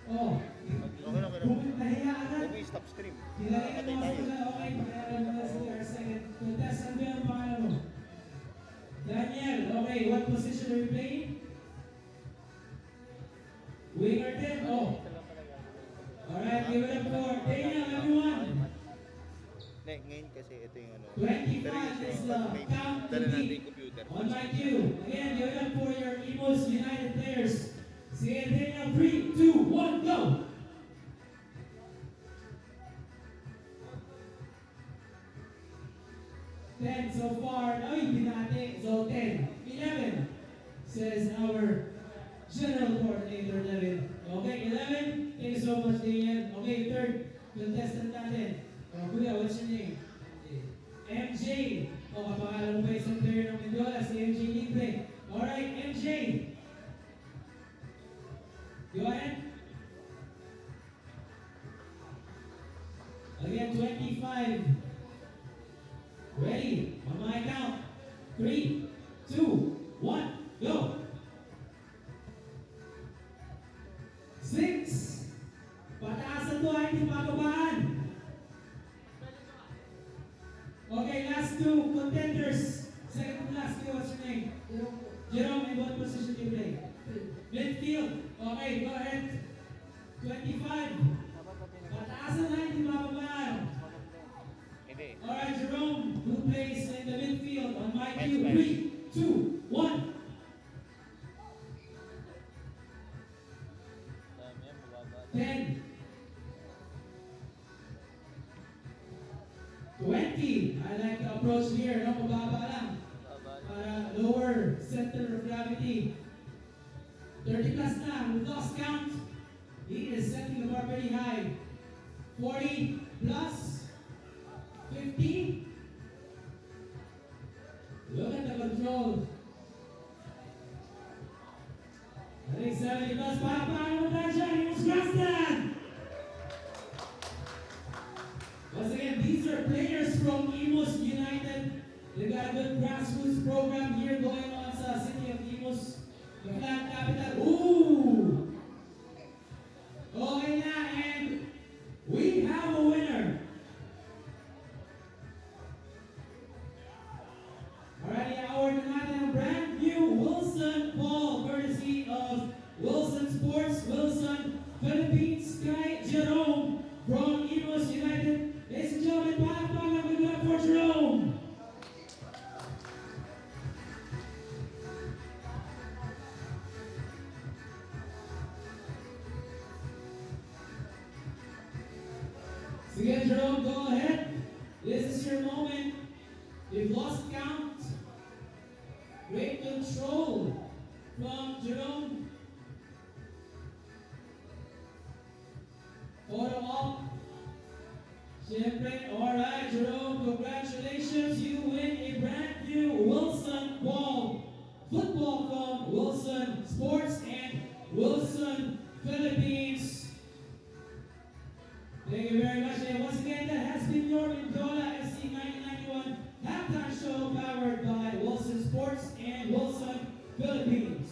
Speaker 2: Oh, nahiya agad.
Speaker 3: Stop stream.
Speaker 2: Nilagay na mga sila, okay, pakialam na sila our second contest. Ano yung pangalan mo? Daniel, okay, what position are you playing? Winger din? Oh. Alright, give it up for Daniel, everyone.
Speaker 3: Ngayon kasi ito yung ano.
Speaker 2: 25 is the count to beat. On my cue. Again, give it up for your Imus United players. Sige, Daniel, 3, 2, 1, go! 10 so far. Ay, binati. So 10. 11, says our general coordinator, 11. Okay, 11. Thank you so much, Daniel. Okay, third contestant natin. Kuya, what's your name? MJ. O, kapangalan mo pa isang player ng Mendiola, si MJ Libre. Alright, MJ. Go ahead. Again, 25. Ready? On my count. 3, 2, 1, go! 6. Pataasan to ay hindi bababaan. Okay, last two contenders. Second to last two, what's your name? Jerome, in what position do you play? Midfield. Okay, go ahead. 25. Pataasan na hindi bababaan. Alright, Jerome, who plays in the midfield on my cue. 3, 2, 1. Ten. 20. I like the approach here. No, mababa lang. Para lower center of gravity. 30 plus na. We've lost count. He is setting the bar pretty high. 40 plus. 50. Look at the control. I think 70 plus. Paano mo tayo siya? Imus Grandstand! Once again, these are players from Imus United. They've got a good grassroots program here going on sa City of Imus, the flag capital. Ooh! Okay na, and we have a winner. Alrighty, award na natin ang brand new Wilson ball, courtesy of Wilson Sports, Wilson, Philippines, Sky Jerome from Imus United. Ladies and gentlemen, palakpakan, good luck for Jerome. Sige, Jerome, go ahead. This is your moment. You've lost count. Great control from Jerome. Photo op. Siyempre, alright, Jerome, congratulations. You win a brand new Wilson ball. Football from Wilson Sports and Wilson Philippines. Thank you very much. And once again, that has been your Mendiola FC 1991 halftime show powered by Wilson Sports and Wilson Philippines.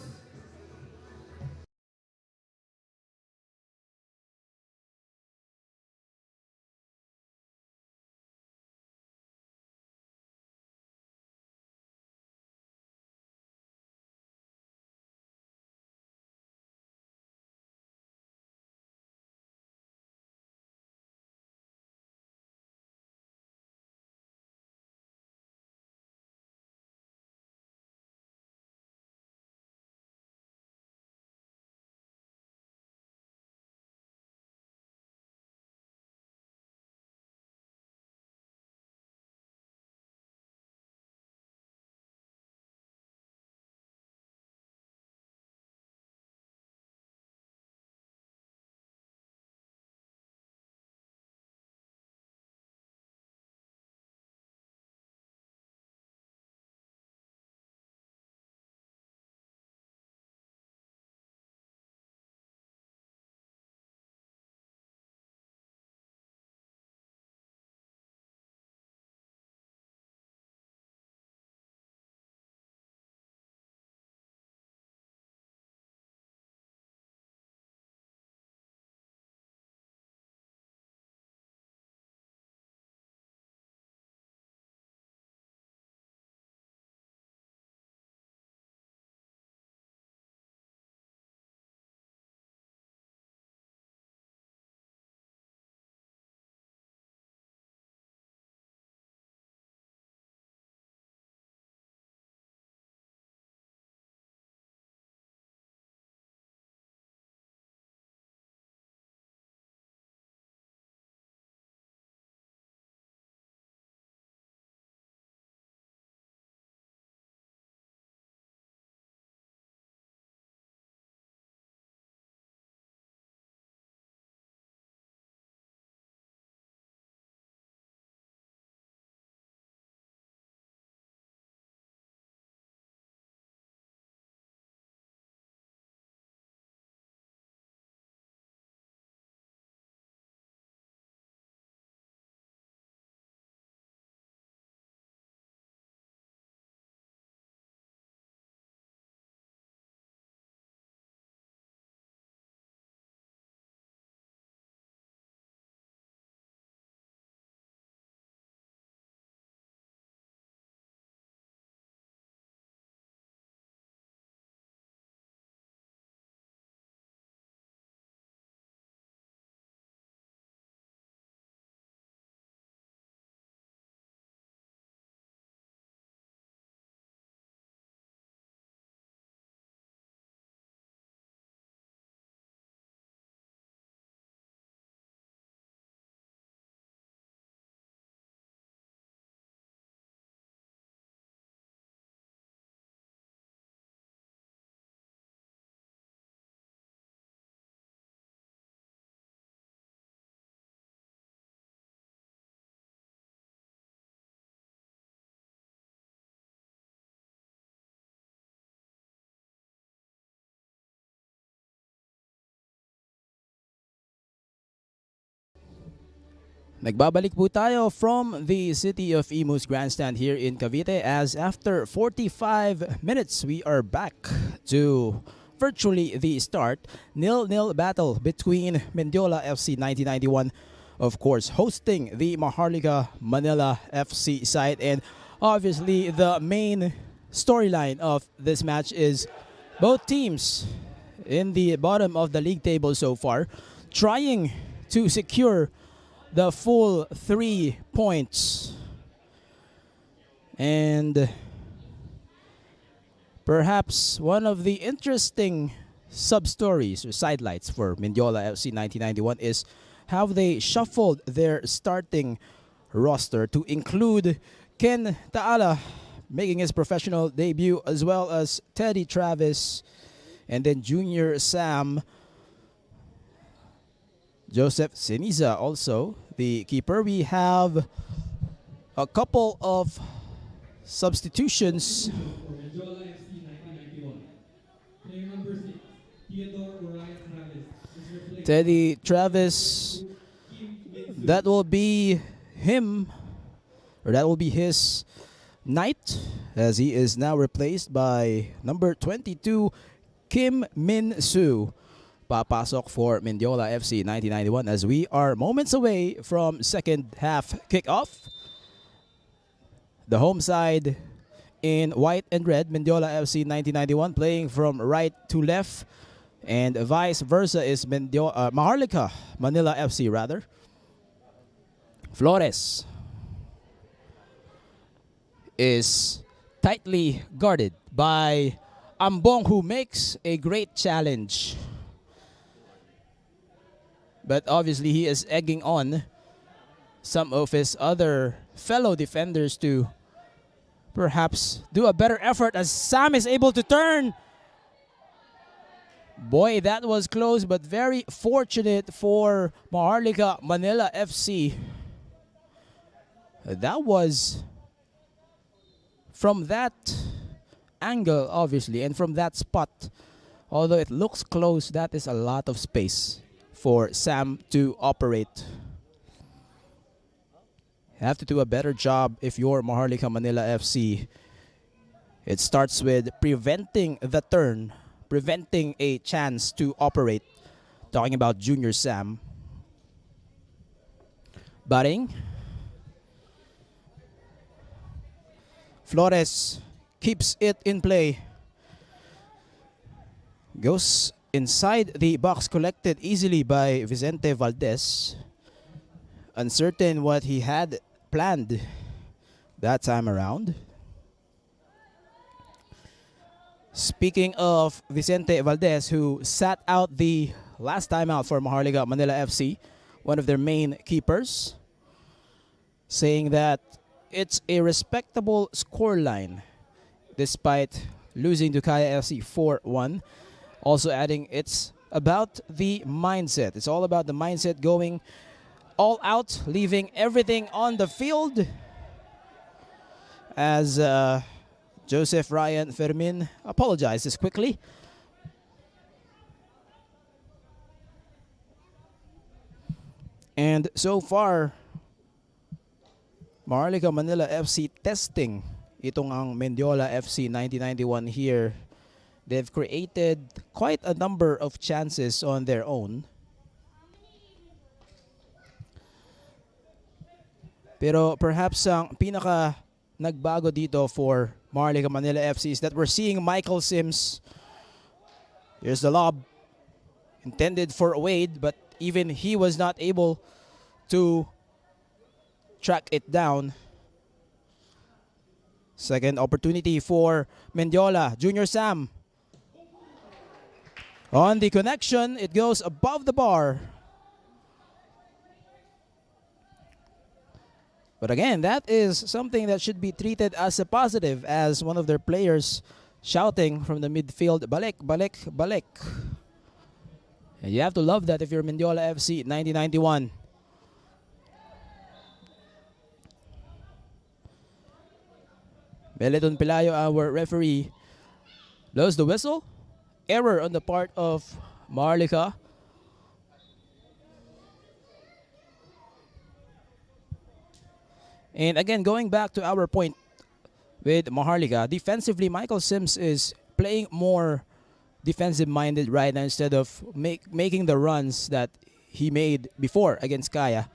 Speaker 1: Nagbabalik po tayo from the City of Imus Grandstand here in Cavite, as after 45 minutes we are back to virtually the start. 0-0 battle between Mendiola FC 1991, of course, hosting the Maharlika Manila FC side. And obviously the main storyline of this match is both teams in the bottom of the league table so far trying to secure the full 3 points. And perhaps one of the interesting sub-stories or sidelights for Mendiola FC 1991 is how they shuffled their starting roster to include Ken Taala making his professional debut, as well as Teddy Travis, and then Junior Sam, Joseph Siniza also, the keeper. We have a couple of substitutions.
Speaker 2: Mendiola FC 1991. Player number 6, Theodore Orion Travis, is replaced
Speaker 1: Teddy Travis, that will be him, or that will be his night, as he is now replaced by number 22, Kim Min Soo. Papasok for Mendiola FC 1991 as we are moments away from second half kickoff. The home side in white and red, Mendiola FC 1991, playing from right to left, and vice versa is Maharlika Manila FC rather. Flores is tightly guarded by Ambong, who makes a great challenge. But obviously he is egging on some of his other fellow defenders to perhaps do a better effort, as Sam is able to turn. Boy, that was close, but very fortunate for Maharlika Manila FC. That was from that angle, obviously, and from that spot. Although it looks close, that is a lot of space for Sam to operate. You have to do a better job if you're Maharlika Manila FC. It starts with preventing the turn, preventing a chance to operate. Talking about Junior Sam. Batting. Flores keeps it in play. Goes inside the box, collected easily by Vicente Valdez. Uncertain what he had planned that time around. Speaking of Vicente Valdez, who sat out the last time out for Maharlika Manila FC, one of their main keepers, saying that it's a respectable scoreline despite losing to Kaya FC 4-1. Also adding, it's about the mindset. It's all about the mindset, going all out, leaving everything on the field. As Joseph Ryan Fermin apologizes quickly. And so far, Maharlika Manila FC testing itong ang Mendiola FC 1991 here. They've created quite a number of chances on their own. Pero perhaps ang pinaka nagbago dito for Maharlika Manila FC is that we're seeing Michael Sims. Here's the lob. Intended for Wade, but even he was not able to track it down. Second opportunity for Mendiola. Junior Sam. On the connection, it goes above the bar. But again, that is something that should be treated as a positive, as one of their players shouting from the midfield, "Balik, balik, balik." And you have to love that if you're Mendiola FC 1991. Meleton Pelayo, our referee, blows the whistle. Error on the part of Maharlika. And again, going back to our point with Maharlika, defensively, Michael Sims is playing more defensive-minded right now instead of making the runs that he made before against Kaya.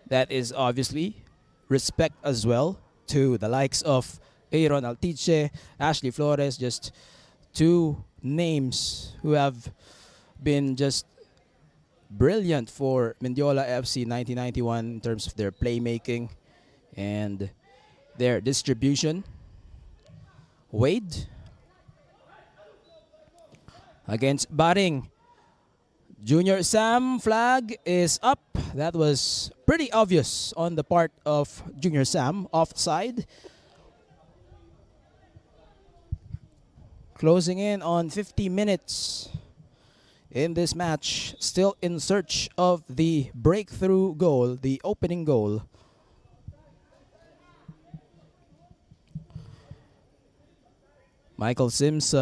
Speaker 1: That is obviously respect as well to the likes of Aaron Altiche, Ashley Flores, just two names who have been just brilliant for Mendiola FC 1991 in terms of their playmaking and their distribution. Wade against Baring. Junior Sam, flag is up. That was pretty obvious on the part of Junior Sam, offside. Closing in on 50 minutes in this match, still in search of the breakthrough goal, the opening goal. Michael Sims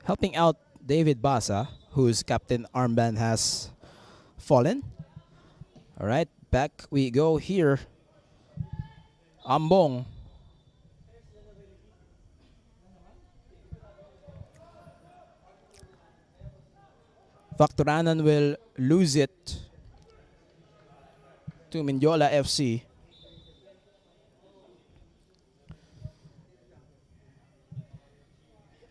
Speaker 1: helping out David Basa, whose captain armband has fallen. All right, back we go here. Ambong. Factoranan will lose it to Mendiola FC.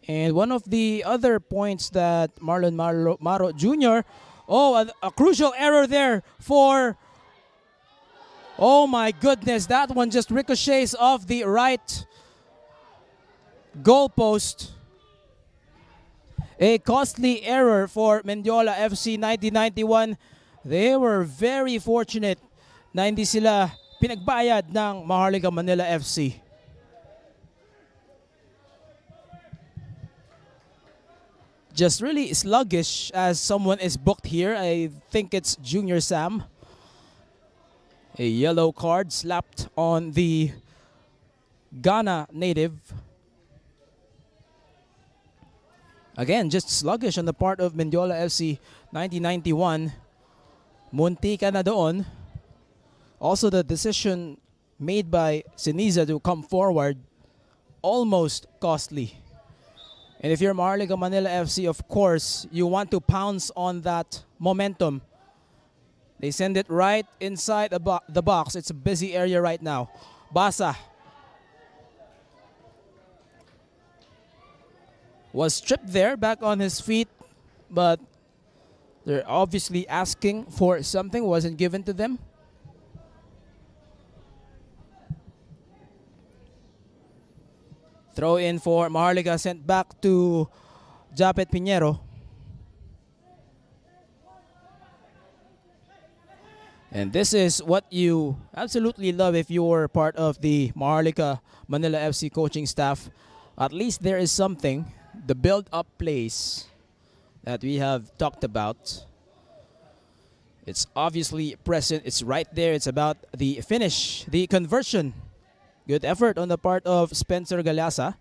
Speaker 1: And one of the other points that Marlon Maro Jr. Oh, a crucial error there for... Oh my goodness, that one just ricochets off the right goalpost. A costly error for Mendiola FC 1991. They were very fortunate na hindi sila pinagbayad ng Maharlika Manila FC. Just really sluggish as someone is booked here. I think it's Junior Sam. A yellow card slapped on the Ghana native. Again, just sluggish on the part of Mendiola FC 1991. Munti ka na doon. Also, the decision made by Siniza to come forward, almost costly. And if you're Maharlika Manila FC, of course, you want to pounce on that momentum. They send it right inside the box. It's a busy area right now. Basa was stripped there, back on his feet, but they're obviously asking for something, wasn't given to them. Throw in for Maharlika, sent back to Japet Pinheiro. And this is what you absolutely love if you're part of the Maharlika Manila FC coaching staff. At least there is something. The build-up plays that we have talked about. It's obviously present. It's right there. It's about the finish, the conversion. Good effort on the part of Spencer Galasa.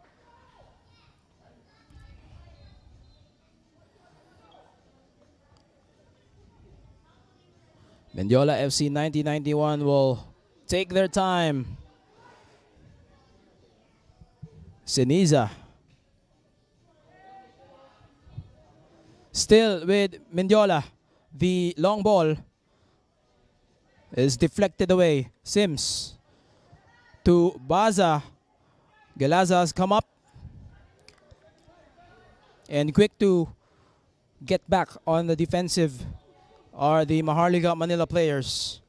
Speaker 1: Mendiola FC 1991 will take their time. Siniza. Still with Mendiola. The long ball is deflected away. Sims to Baza. Galaza has come up and quick to get back on the defensive are the Maharlika Manila players.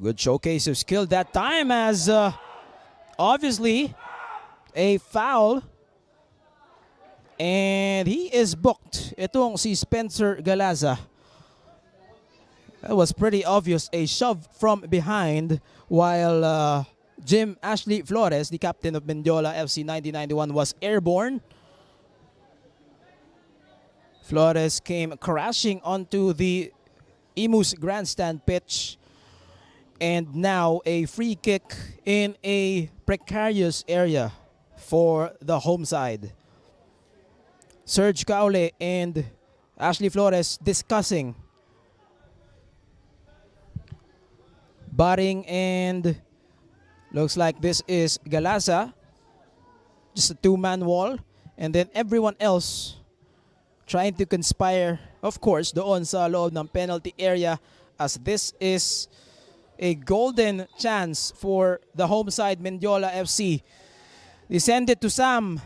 Speaker 1: Good showcase of skill that time, as obviously a foul. And he is booked. Itong si Spencer Galaza. That was pretty obvious. A shove from behind, while Jim Ashley Flores, the captain of Mendiola FC 1991, was airborne. Flores came crashing onto the Imus grandstand pitch. And now a free kick in a precarious area for the home side. Serge Caule and Ashley Flores discussing. Baring and Looks like this is Galasa, just a two-man wall, and then everyone else trying to conspire, of course, doon sa loob ng penalty area, as this is a golden chance for the home side, Mendiola FC. They send it to Sam,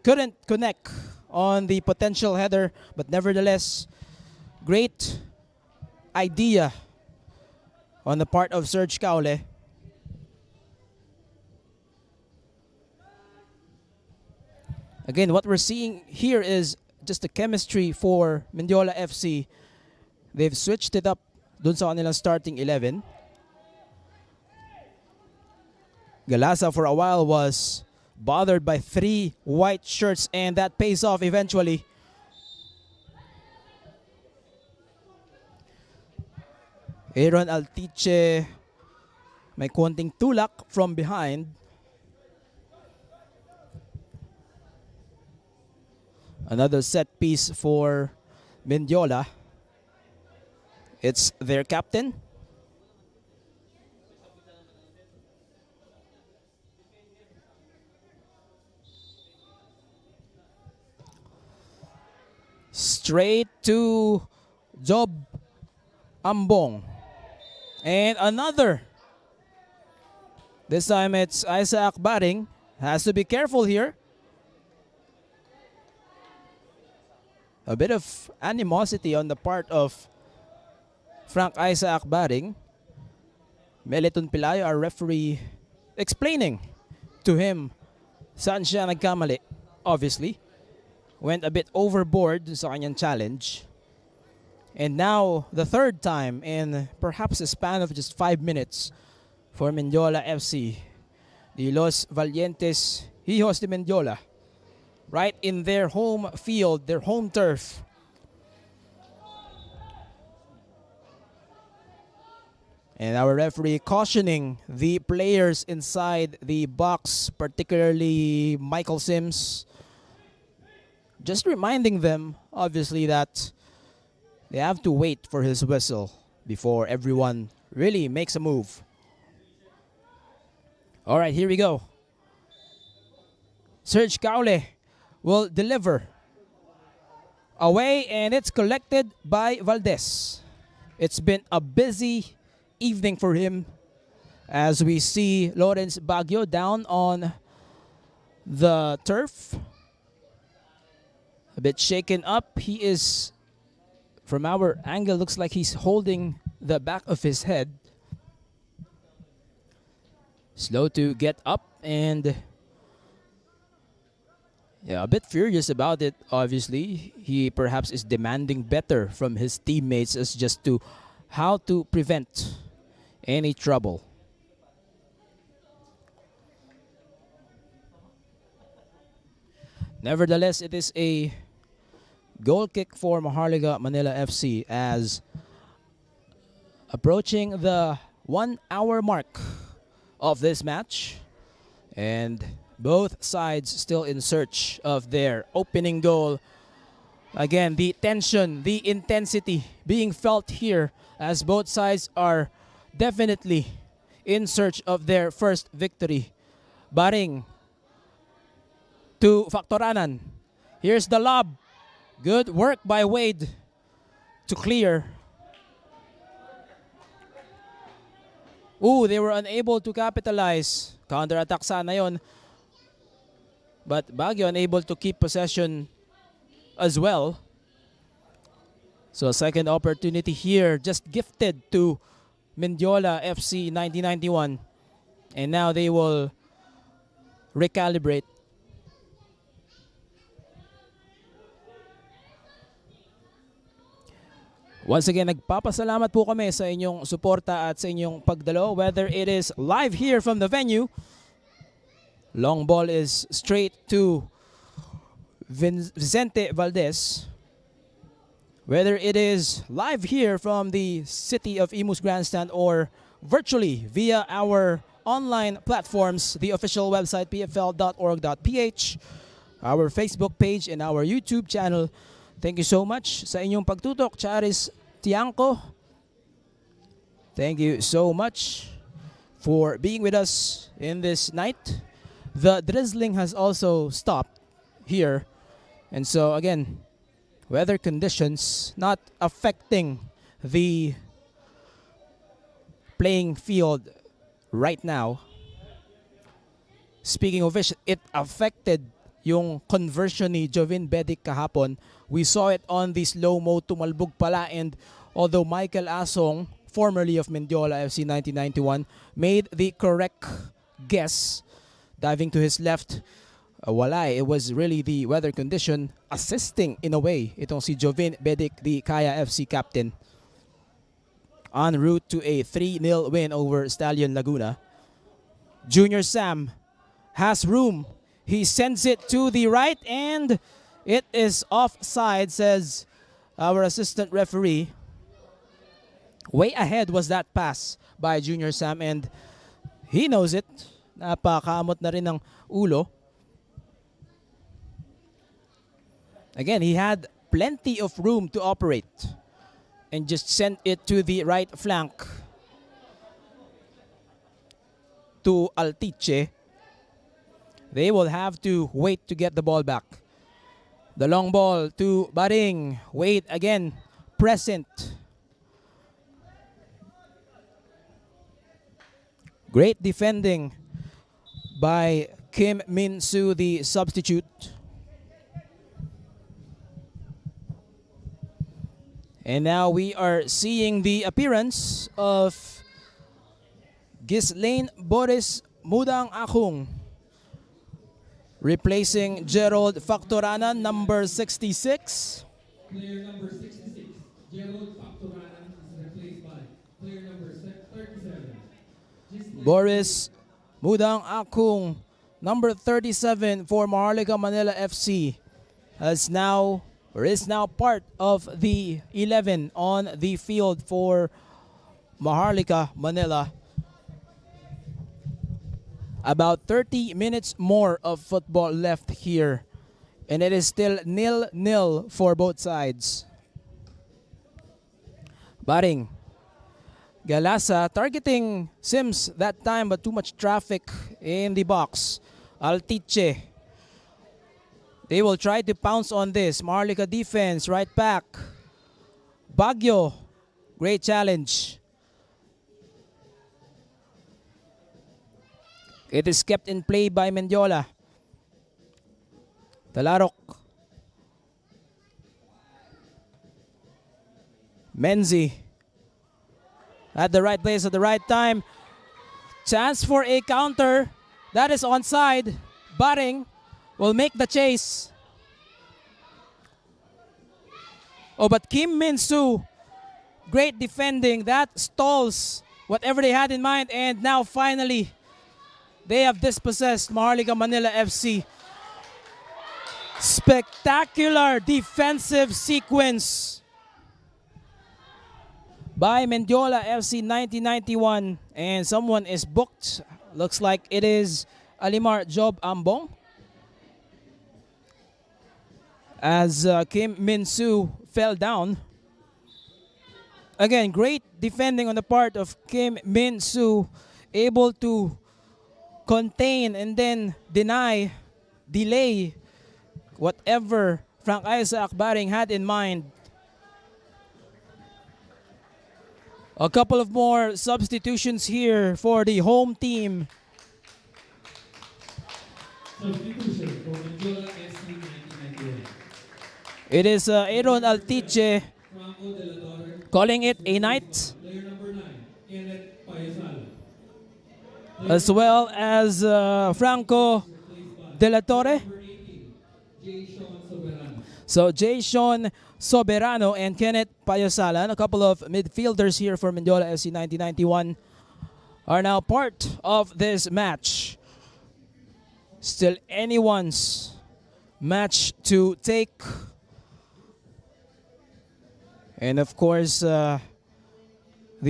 Speaker 1: couldn't connect on the potential header, but nevertheless, great idea on the part of Serge Caule. Again, what we're seeing here is just the chemistry for Mendiola FC. They've switched it up dun sa kanilang starting 11. Galasa for a while was bothered by 3 white shirts, and that pays off eventually. Aaron Altiche may konting tulak from behind. Another set piece for Mendiola. It's their captain. Straight to Job Ambong. And another. This time it's Isaac Baring. Has to be careful here. A bit of animosity on the part of Frank Isaac Baring. Meliton Pilayo, our referee, explaining to him saan siya nagkamali. Obviously, went a bit overboard sa kanyang challenge. And now, the third time in perhaps a span of just 5 minutes for Mendiola FC. The Los Valientes Hijos de Mendiola, right in their home field, their home turf. And our referee cautioning the players inside the box, particularly Michael Sims. Just reminding them, obviously, that they have to wait for his whistle before everyone really makes a move. All right, here we go. Serge Caule will deliver away, and it's collected by Valdez. It's been a busy evening for him as we see Lawrence Baguio down on the turf. A bit shaken up. He is, from our angle, looks like he's holding the back of his head. Slow to get up, and yeah, a bit furious about it, obviously. He perhaps is demanding better from his teammates as just to how to prevent any trouble. Nevertheless, it is a goal kick for Maharlika Manila FC as approaching the 1 hour mark of this match, and both sides still in search of their opening goal. Again, the tension, the intensity being felt here as both sides are definitely in search of their first victory. Baring to Factoranan. Here's the lob. Good work by Wade to clear. Ooh, they were unable to capitalize. Counter-attack sana yon. But Baguio unable to keep possession as well. So a second opportunity here just gifted to Mendiola FC 1991. And now they will recalibrate. Once again, nagpapasalamat po kami sa inyong suporta at sa inyong pagdalo, whether it is live here from the venue. Long ball is straight to Vicente Valdez. Whether it is live here from the City of Imus Grandstand or virtually via our online platforms, the official website pfl.org.ph, our Facebook page, and our YouTube channel. Thank you so much sa inyong pagtutok, Charis Tiangco. Thank you so much for being with us in this night. The drizzling has also stopped here. And so again, weather conditions not affecting the playing field right now. Speaking of which, it affected yung conversion ni Jovin Bedic kahapon. We saw it on the slow-mo, tumalbog pala, and although Michael Asong, formerly of Mendiola FC 1991, made the correct guess, diving to his left, wala. It was really the weather condition assisting in a way itong si Jovin Bedic, the Kaya FC captain, en route to a 3-0 win over Stallion Laguna. Junior Sam has room. He sends it to the right, and it is offside, says our assistant referee. Way ahead was that pass by Junior Sam, and he knows it. Napakamot na rin ng ulo. Again, he had plenty of room to operate and just sent it to the right flank to Altiche. They will have to wait to get the ball back. The long ball to Baring. Wait again. Present. Great defending by Kim Min Soo, the substitute. And now we are seeing the appearance of Ghislaine Boris Mudang Akung, replacing Gerald Factorana, number 66.
Speaker 2: Player number 66, Gerald Factorana, is replaced by player number 37.
Speaker 1: Boris Mudang Akung, number 37 for Maharlika Manila FC, is now part of the 11 on the field for Maharlika Manila. About 30 minutes more of football left here, and it is still 0-0 for both sides. Baring. Galasa targeting Sims that time, but too much traffic in the box. Altiche. They will try to pounce on this. Maharlika defense, right back. Baguio. Great challenge. It is kept in play by Mendiola. Talarok. Menzi. At the right place at the right time. Chance for a counter. That is onside. Baring will make the chase. Oh, but Kim Min Soo, great defending. That stalls whatever they had in mind. And now finally, they have dispossessed Maharlika Manila FC. Spectacular defensive sequence by Mendiola FC 1991. And someone is booked. Looks like it is Alimar Job Ambong, as Kim Min Soo fell down. Again, great defending on the part of Kim Min Soo, able to contain and then delay whatever Frank Isaac Baring had in mind. A couple of more substitutions here for the home team.
Speaker 2: Substitution for Mendiola FC 1991.
Speaker 1: It is Aaron Altiche
Speaker 2: Franco de la Torre.
Speaker 1: calling it a night,
Speaker 2: Player number 9, Kenneth Payasala.
Speaker 1: as well as Franco de la Torre.
Speaker 2: Number 18, J. Sean Soberano.
Speaker 1: So J. Sean Soberano and Kenneth Payosalan, a couple of midfielders here for Mendiola FC 1991, are now part of this match. Still anyone's match to take. And of course, the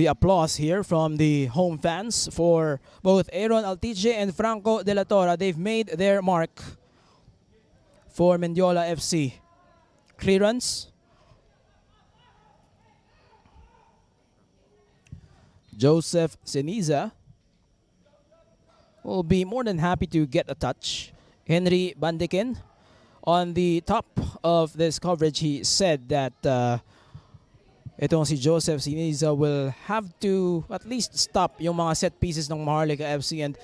Speaker 1: applause here from the home fans for both Aaron Altiche and Franco de la Torre. They've made their mark for Mendiola FC. Clearance. Joseph Seniza will be more than happy to get a touch. Henry Bandikin, on the top of this coverage, he said that itong si Joseph Siniza will have to at least stop yung mga set pieces ng Maharlika FC, and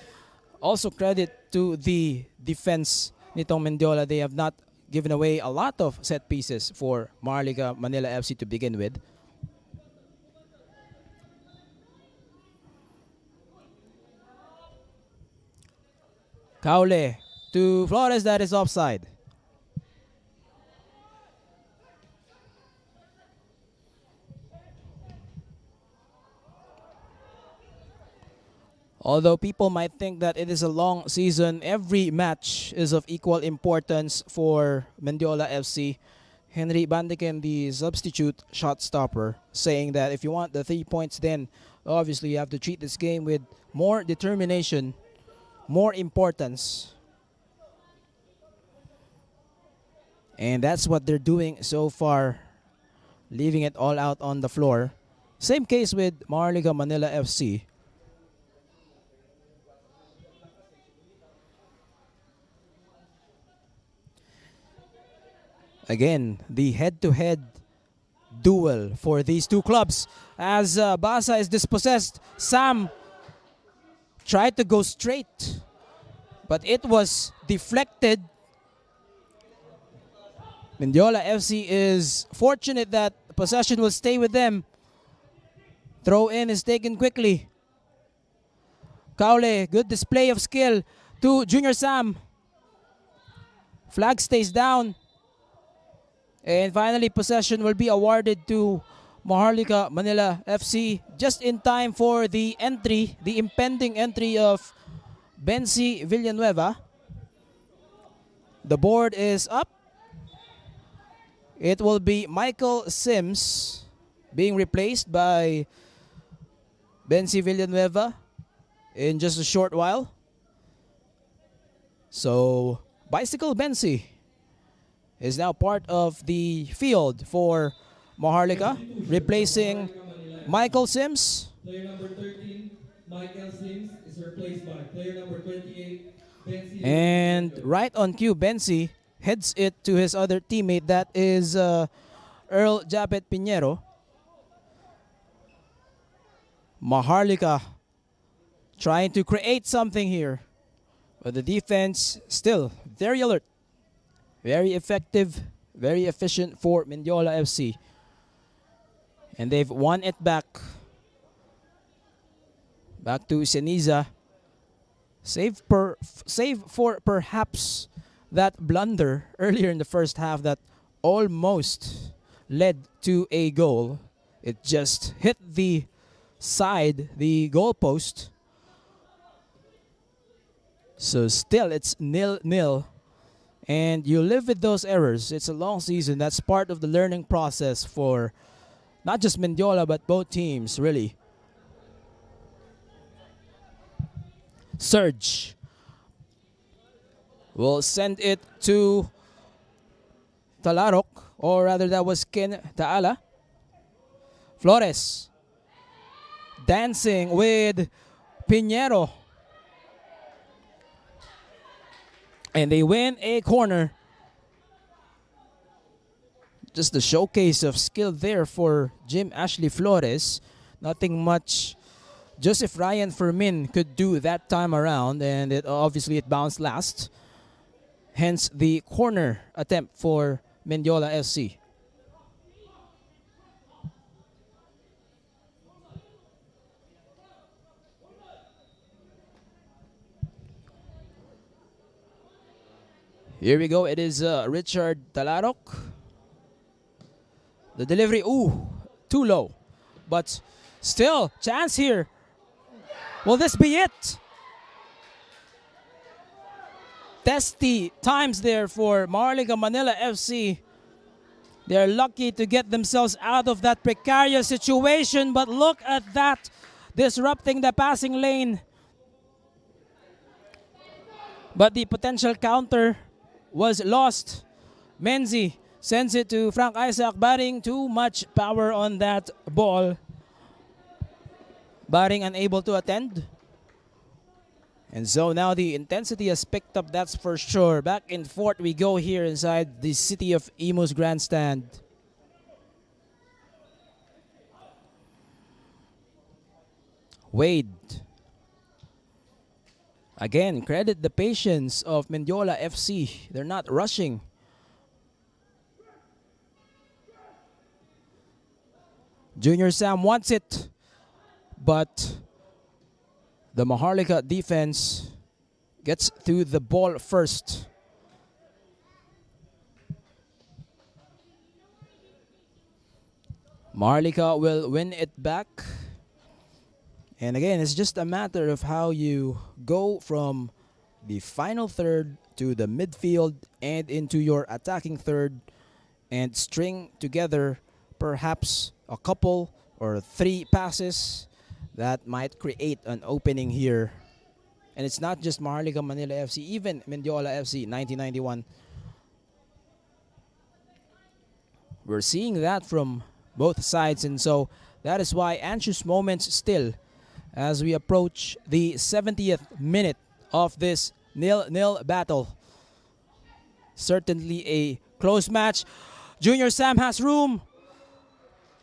Speaker 1: also credit to the defense nitong Mendiola. They have not given away a lot of set pieces for Maharlika Manila FC to begin with. Kaule to Flores, that is offside. Although people might think that it is a long season, every match is of equal importance for Mendiola FC. Henry Bandiken, the substitute shot stopper, saying that if you want the 3 points, then obviously you have to treat this game with more determination, more importance. And that's what they're doing so far, leaving it all out on the floor. Same case with Maharlika Manila FC. Again, the head-to-head duel for these two clubs. As Basa is dispossessed, Sam tried to go straight, but it was deflected. Mendiola FC is fortunate that possession will stay with them. Throw in is taken quickly. Kaule, good display of skill to Junior Sam. Flag stays down. And finally, possession will be awarded to Maharlika Manila FC just in time for the entry, the impending entry of Benzi Villanueva. The board is up. It will be Michael Sims being replaced by Benzi Villanueva in just a short while. So, Bicycle Benzi is now part of the field for Maharlika, replacing Michael Sims.
Speaker 2: Player number 13, Michael Sims, is replaced by player number 28, Benzi.
Speaker 1: And right on cue, Benzi heads it to his other teammate, that is Earl Japet Pinheiro. Maharlika trying to create something here, but the defense still very alert. Very effective, very efficient for Mendiola FC. And they've won it back. Back to Seniza. Save for perhaps that blunder earlier in the first half that almost led to a goal. It just hit the side, the goal post. So still it's 0-0. And you live with those errors. It's a long season. That's part of the learning process for not just Mendiola, but both teams, really. Surge will send it to Talarok, or rather that was Ken Taala. Flores dancing with Pinheiro. And they win a corner. Just the showcase of skill there for Jim Ashley Flores. Nothing much Joseph Ryan Fermin could do that time around, and obviously it bounced last. Hence the corner attempt for Mendiola FC. Here we go. It is Richard Talarok. The delivery, too low. But still, chance here. Will this be it? Testy times there for Maharlika Manila FC. They're lucky to get themselves out of that precarious situation, but look at that, disrupting the passing lane. But the potential counter was lost. Menzi sends it to Frank Isaac. Baring too much power on that ball. Baring unable to attend. And so now the intensity has picked up, that's for sure. Back and forth we go here inside the City of Imus grandstand. Wade. Again, credit the patience of Mendiola FC. They're not rushing. Junior Sam wants it, but the Maharlika defense gets through the ball first. Maharlika will win it back. And again, it's just a matter of how you go from the final third to the midfield and into your attacking third and string together perhaps a couple or 3 passes that might create an opening here. And it's not just Maharlika Manila FC, even Mendiola FC 1991. We're seeing that from both sides, and so that is why anxious moments still as we approach the 70th minute of this 0-0 battle. Certainly a close match. Junior Sam has room.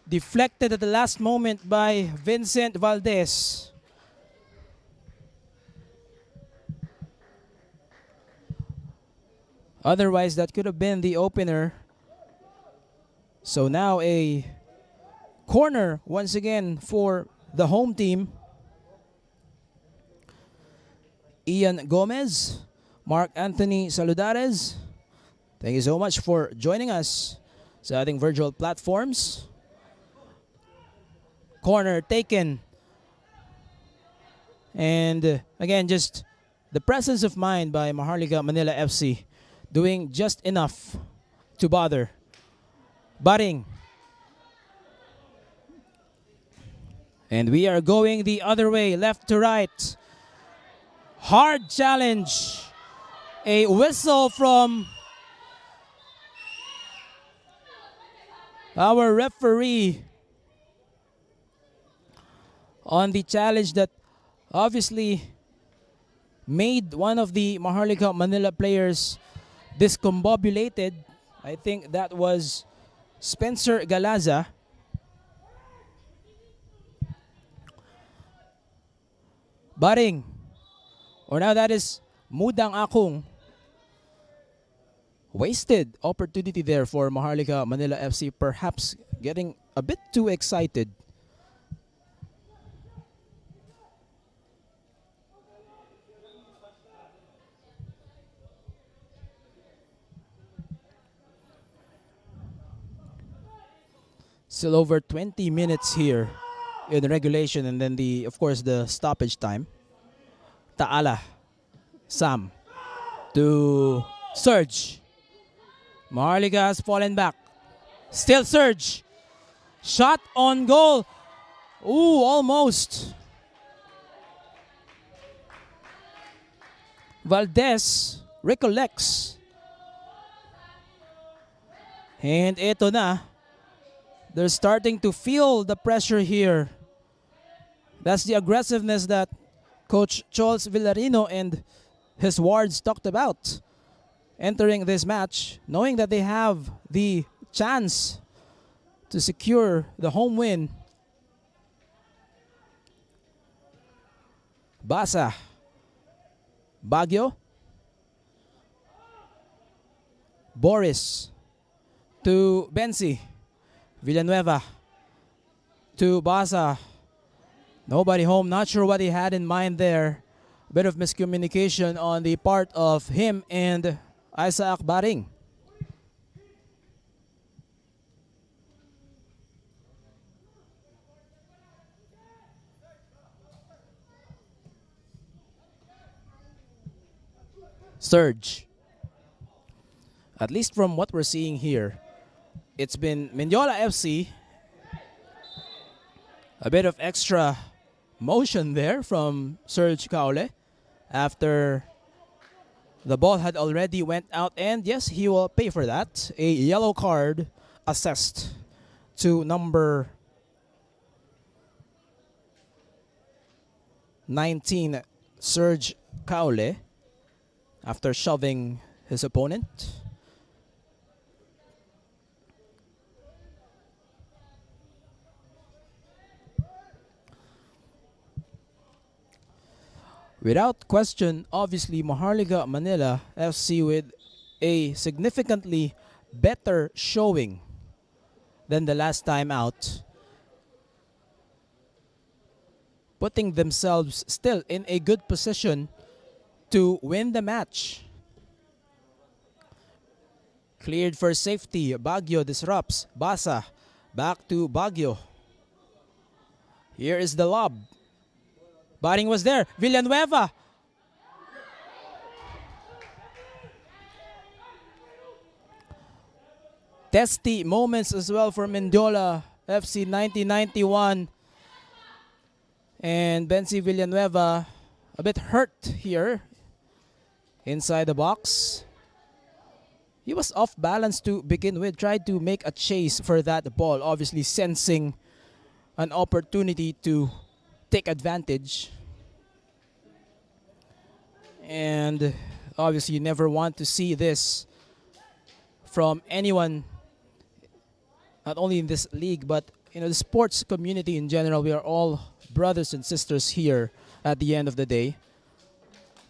Speaker 1: Deflected at the last moment by Vincent Valdez. Otherwise, that could have been the opener. So now a corner once again for the home team. Ian Gomez, Mark Anthony Saludares, thank you so much for joining us sa ating virtual platforms. Corner taken. And again, just the presence of mind by Maharlika Manila FC, doing just enough to bother. Batting. And we are going the other way, left to right. Hard challenge. A whistle from our referee on the challenge that obviously made one of the Maharlika Manila players discombobulated. I think that was Spencer Galaza. Baring. Or now that is Mudang Akong. Wasted opportunity there for Maharlika Manila FC, perhaps getting a bit too excited. Still over 20 minutes here in regulation, and then of course the stoppage time. Taala, Sam to Surge. Maharlika has fallen back. Still Surge. Shot on goal. Ooh, almost. Valdez recollects. And eto na. They're starting to feel the pressure here. That's the aggressiveness that Coach Charles Villarino and his wards talked about entering this match, knowing that they have the chance to secure the home win. Basa. Baguio. Boris to Bensi. Villanueva to Basa. Nobody home. Not sure what he had in mind there. A bit of miscommunication on the part of him and Isaac Baring. Surge. At least from what we're seeing here, it's been Mendiola FC. A bit of extra motion there from Serge Kaole after the ball had already went out, and yes, he will pay for that. A yellow card assessed to number 19, Serge Kaule after shoving his opponent. Without question, obviously, Maharlika Manila FC with a significantly better showing than the last time out, putting themselves still in a good position to win the match. Cleared for safety. Baguio disrupts. Basa back to Baguio. Here is the lob. Batting was there. Villanueva. Testy moments as well for Mendiola FC 1991. And Benzi Villanueva a bit hurt here inside the box. He was off balance to begin with. Tried to make a chase for that ball. Obviously sensing an opportunity to take advantage. And obviously you never want to see this from anyone, not only in this league, but the sports community in general. We are all brothers and sisters here at the end of the day.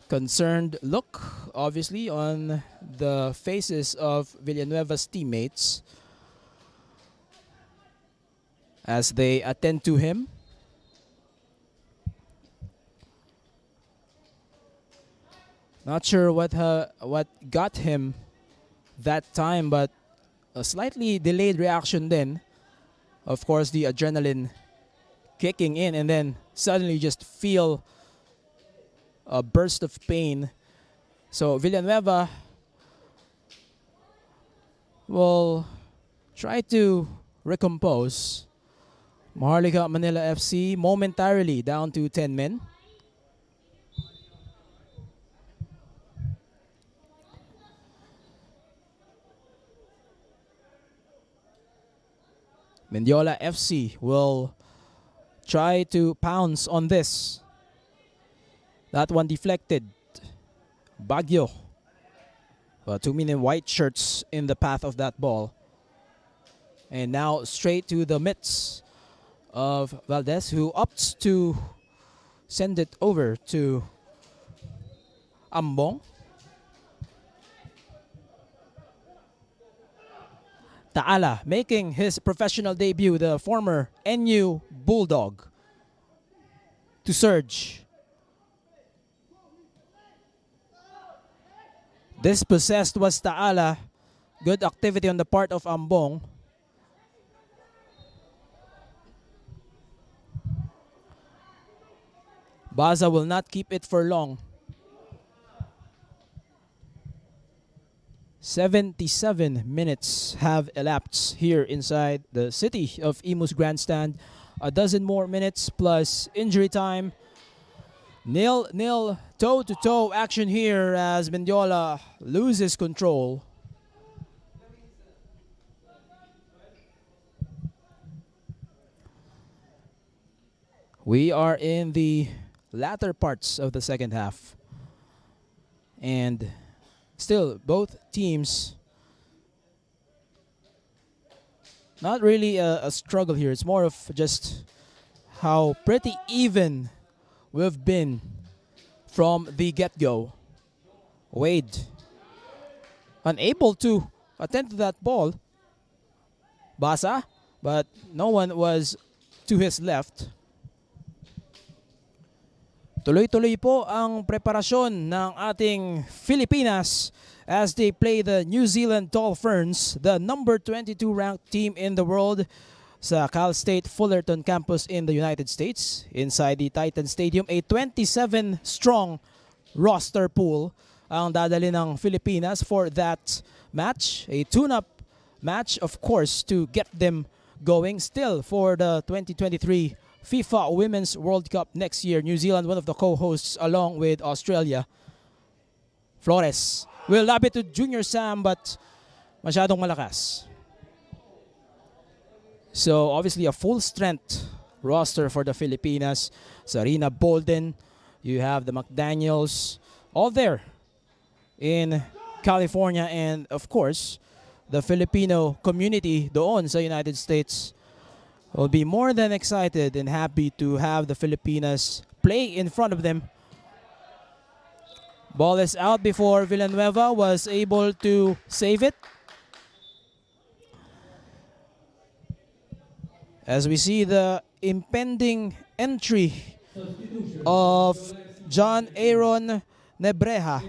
Speaker 1: Concerned look, obviously, on the faces of Villanueva's teammates as they attend to him. Not sure what got him that time, but a slightly delayed reaction then. Of course, the adrenaline kicking in, and then suddenly just feel a burst of pain. So Villanueva will try to recompose. Maharlika Manila FC momentarily down to 10 men. Mendiola FC will try to pounce on this. That one deflected. Baguio. Too many white shirts in the path of that ball. And now straight to the midst of Valdez, who opts to send it over to Ambong. Taala making his professional debut, the former NU Bulldog, to Serge. Dispossessed was Taala. Good activity on the part of Ambong. Baza will not keep it for long. 77 minutes have elapsed here inside the city of Imus Grandstand. A dozen more minutes plus injury time. 0-0 toe-to-toe action here as Mendiola loses control. We are in the latter parts of the second half. And still, both teams, not really a struggle here. It's more of just how pretty even we've been from the get-go. Wade, unable to attend to that ball. Basa, but no one was to his left. Tuloy-tuloy po ang preparasyon ng ating Filipinas as they play the New Zealand Dolphins, the number 22 ranked team in the world, sa Cal State Fullerton campus in the United States. Inside the Titan Stadium, a 27-strong roster pool ang dadali ng Filipinas for that match. A tune-up match, of course, to get them going still for the 2023 FIFA Women's World Cup next year. New Zealand, one of the co-hosts, along with Australia. Flores will lob it to Junior Sam, but masyadong malakas. So obviously a full-strength roster for the Filipinas. Sarina Bolden, You have the McDaniels, all there in California, and of course, the Filipino community doon sa United States will be more than excited and happy to have the Filipinas play in front of them. Ball is out before Villanueva was able to save it. As we see the impending entry of John Aaron Nebreja.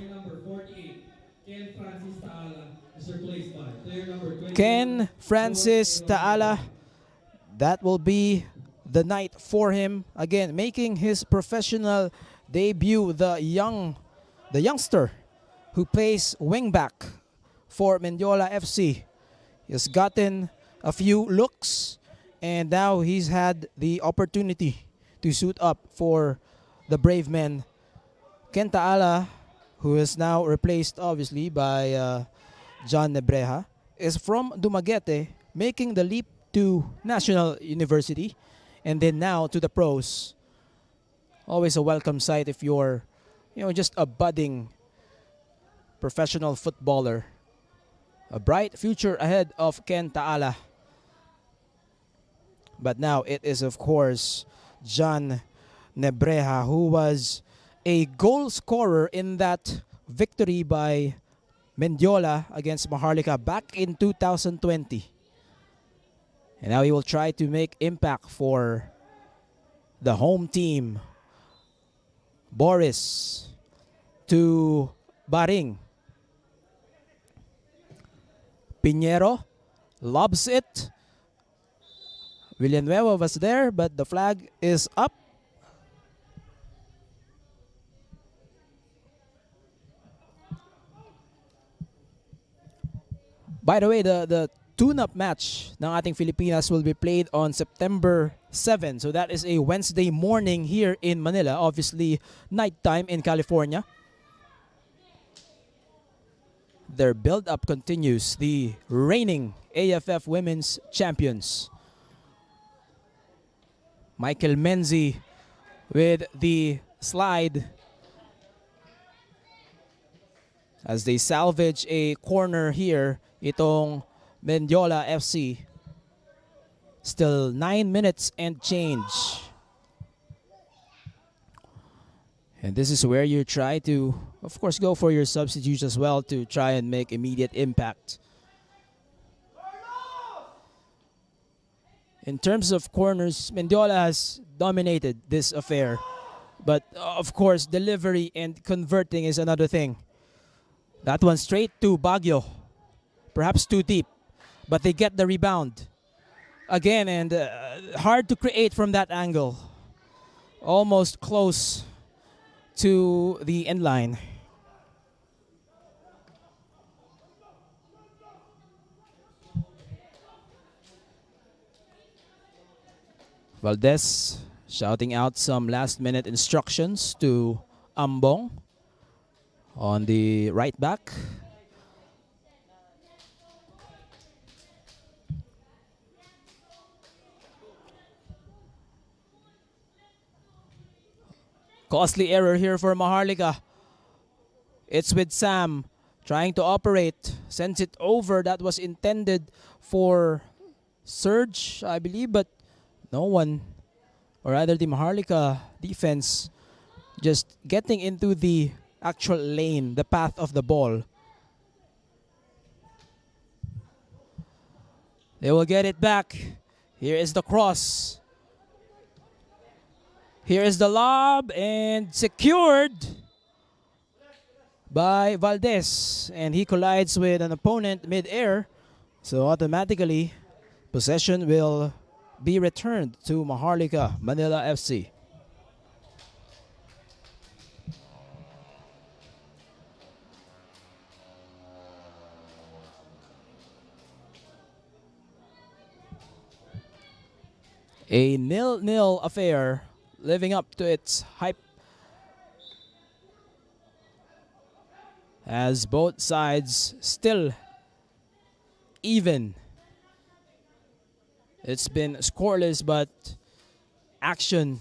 Speaker 1: Ken Francis Taala, that will be the night for him. Again, making his professional debut, the youngster who plays wingback for Mendiola FC. He has gotten a few looks, and now he's had the opportunity to suit up for the Brave Men. Ken Taala, who is now replaced obviously by John Nebreja, is from Dumaguete, making the leap to National University and then now to the pros. Always a welcome sight if you're, just a budding professional footballer. A bright future ahead of Ken Taala. But now it is, of course, John Nebreja, who was a goal scorer in that victory by Mendiola against Maharlika back in 2020. And now he will try to make impact for the home team. Boris to Baring. Pinheiro lobs it. Villanueva was there, but the flag is up. By the way, the tune-up match ng ating Filipinas will be played on September 7. So that is a Wednesday morning here in Manila. Obviously, nighttime in California. Their build-up continues. The reigning AFF Women's Champions. Michael Menzi with the slide as they salvage a corner here. Itong Mendiola FC. Still 9 minutes and change. And this is where you try to, of course, go for your substitutes as well to try and make immediate impact. In terms of corners, Mendiola has dominated this affair. But, of course, delivery and converting is another thing. That one straight to Baguio. Perhaps too deep. But they get the rebound. Again, and hard to create from that angle. Almost close to the end line. Valdez shouting out some last-minute instructions to Ambong on the right back. Costly error here for Maharlika. It's with Sam trying to operate. Sends it over. That was intended for Surge, I believe, but no one, or rather the Maharlika defense, just getting into the actual lane, the path of the ball. They will get it back. Here is the cross. Here is the lob and secured by Valdez. And he collides with an opponent mid-air. So automatically, possession will be returned to Maharlika Manila FC. A 0-0 affair, living up to its hype as both sides still even. It's been scoreless, but action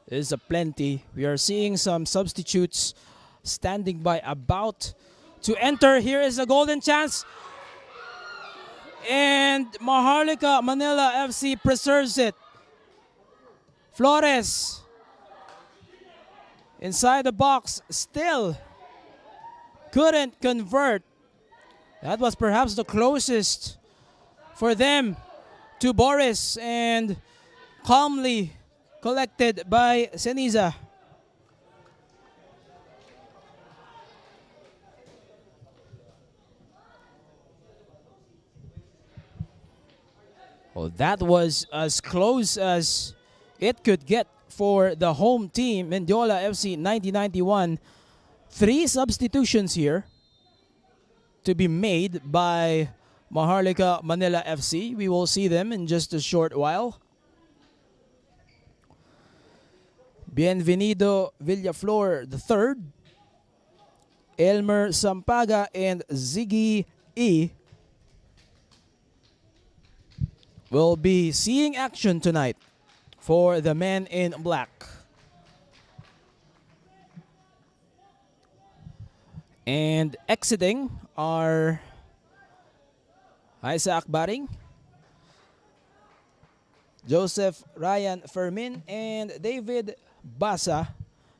Speaker 1: is a plenty. We are seeing some substitutes standing by about to enter. Here is a golden chance. And Maharlika Manila FC preserves it. Flores inside the box still couldn't convert. That was perhaps the closest for them to Boris, and calmly collected by Ceniza. Well, that was as close as it could get for the home team, Mendiola FC 1991. 3 substitutions here to be made by Maharlika Manila FC. We will see them in just a short while. Bienvenido Villaflor III, Elmer Sampaga, and Ziggy E will be seeing action tonight for the men in black. And exiting are Isaac Baring, Joseph Ryan Fermin, and David Basa.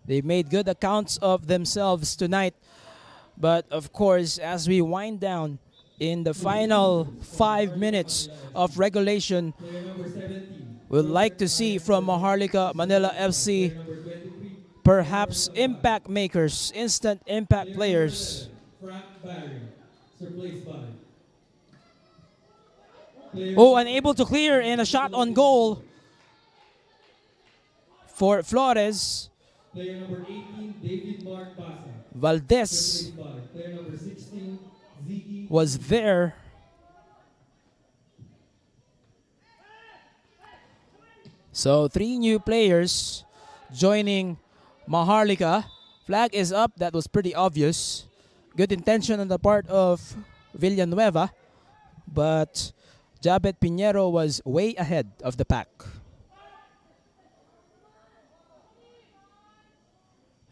Speaker 1: They made good accounts of themselves tonight. But of course, as we wind down in the final 5 minutes of regulation, we'd like to see from Maharlika Manila FC perhaps impact makers, instant impact players. Oh, unable to clear, and a shot on goal for Flores.
Speaker 2: Player number 18, David Mark Basa.
Speaker 1: Valdez
Speaker 2: Player number 16, Ziggy.
Speaker 1: was there. So 3 new players joining Maharlika. Flag is up. That was pretty obvious. Good intention on the part of Villanueva, but Jabet Pinheiro was way ahead of the pack.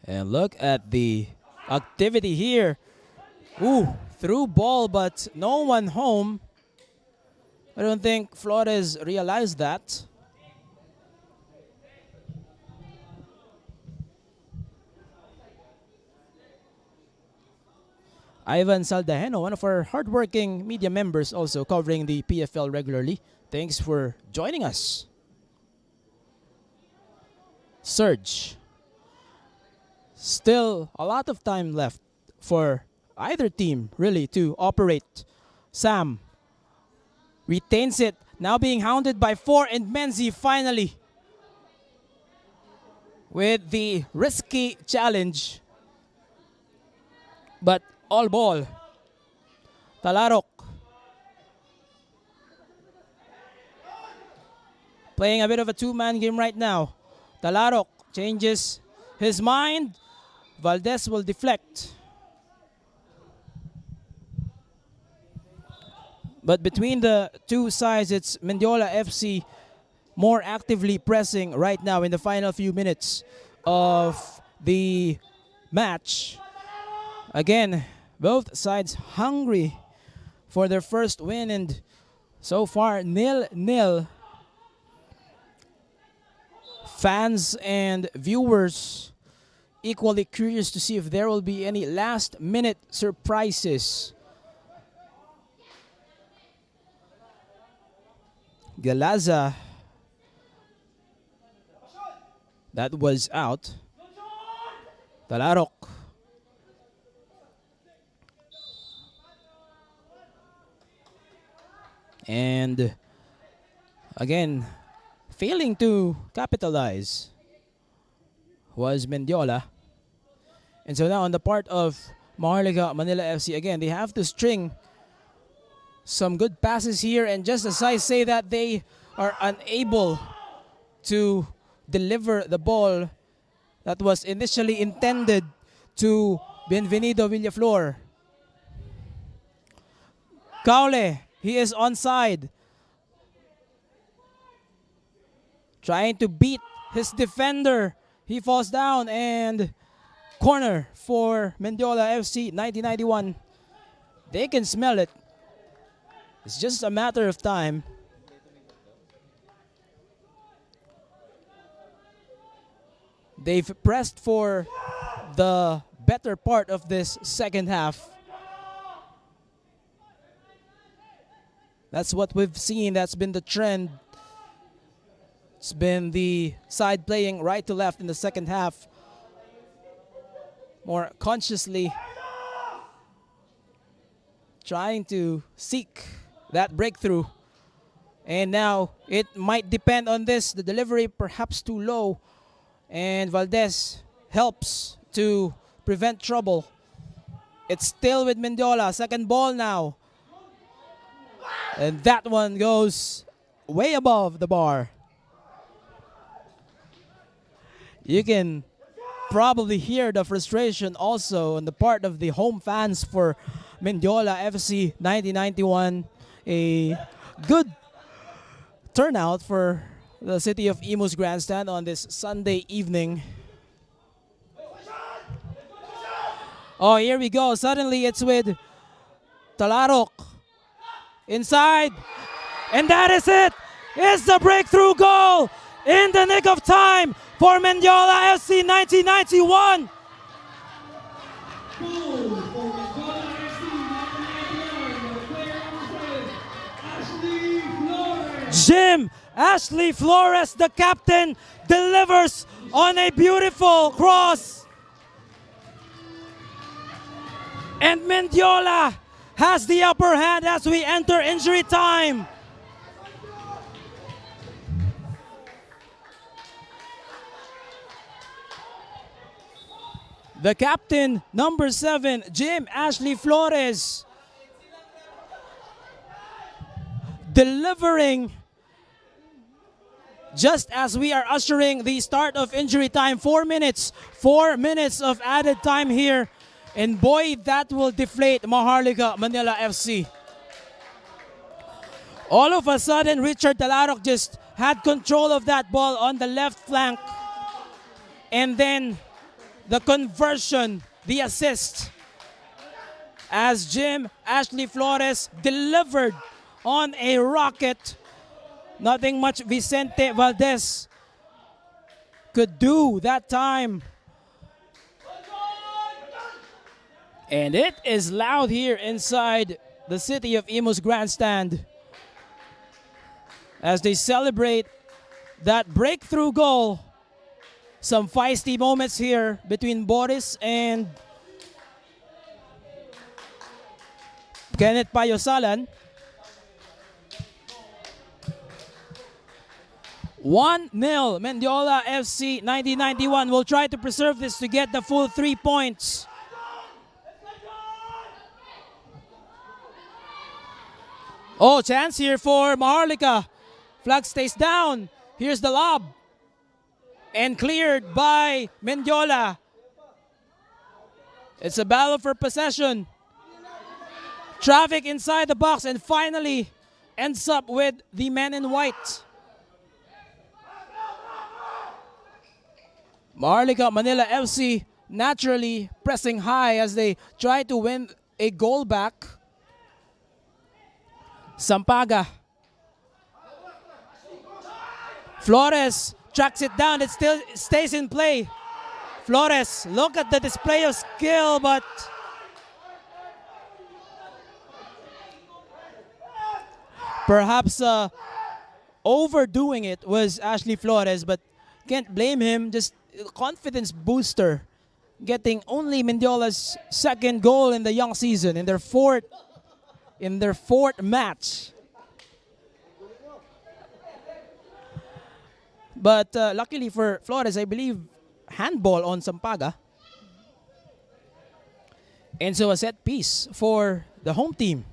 Speaker 1: And look at the activity here. Ooh, through ball, but no one home. I don't think Flores realized that. Ivan Saldajeno, one of our hardworking media members, also covering the PFL regularly. Thanks for joining us. Surge. Still a lot of time left for either team, really, to operate. Sam retains it, now being hounded by 4, and Menzi finally with the risky challenge. But all ball. Talarok playing a bit of a 2-man game right now. Talarok changes his mind. Valdez will deflect. But between the two sides, it's Mendiola FC more actively pressing right now in the final few minutes of the match. Again, both sides hungry for their first win, and so far 0-0. Fans and viewers equally curious to see if there will be any last-minute surprises. Galaza, that was out. Talarok. And again, failing to capitalize was Mendiola. And so now on the part of Maharlika Manila FC, again, they have to string some good passes here. And just as I say that, they are unable to deliver the ball that was initially intended to Bienvenido Villaflor. Caule, he is onside. Trying to beat his defender. He falls down and corner for Mendiola FC 1991. They can smell it. It's just a matter of time. They've pressed for the better part of this second half. That's what we've seen. That's been the trend. It's been the side playing right to left in the second half. More consciously trying to seek that breakthrough. And now it might depend on this. The delivery perhaps too low. And Valdez helps to prevent trouble. It's still with Mendiola. Second ball now. And that one goes way above the bar. You can probably hear the frustration also on the part of the home fans for Mendiola FC 1991. A good turnout for the City of Imus grandstand on this Sunday evening. Oh, here we go. Suddenly it's with Talarok. Inside. And that is it. It's the breakthrough goal in the nick of time for Mendiola FC 1991.
Speaker 2: Goal for Mendiola FC 1991. The player on the field, Ashley Flores.
Speaker 1: Jim Ashley Flores, the captain, delivers on a beautiful cross. And Mendiola has the upper hand as we enter injury time. The captain, number 7, Jim Ashley Flores, delivering just as we are ushering the start of injury time. 4 minutes. 4 minutes of added time here. And boy, that will deflate Maharlika Manila FC. All of a sudden, Richard Talarok just had control of that ball on the left flank. And then the conversion, the assist, as Jim Ashley Flores delivered on a rocket. Nothing much Vicente Valdez could do that time. And it is loud here inside the City of Imus grandstand as they celebrate that breakthrough goal. Some feisty moments here between Boris and Kenneth Payosalan. 1-0 Mendiola FC 1991 will try to preserve this to get the full 3 points. Oh, chance here for Maharlika. Flag stays down. Here's the lob. And cleared by Mendiola. It's a battle for possession. Traffic inside the box and finally ends up with the men in white. Maharlika Manila FC naturally pressing high as they try to win a goal back. Sampaga. Flores tracks it down. It still stays in play. Flores, look at the display of skill, but perhaps overdoing it was Ashley Flores, but can't blame him. Just confidence booster, getting only Mendiola's second goal in the young season in their fourth match. But luckily for Flores, I believe handball on Sampaga. And so a set piece for the home team.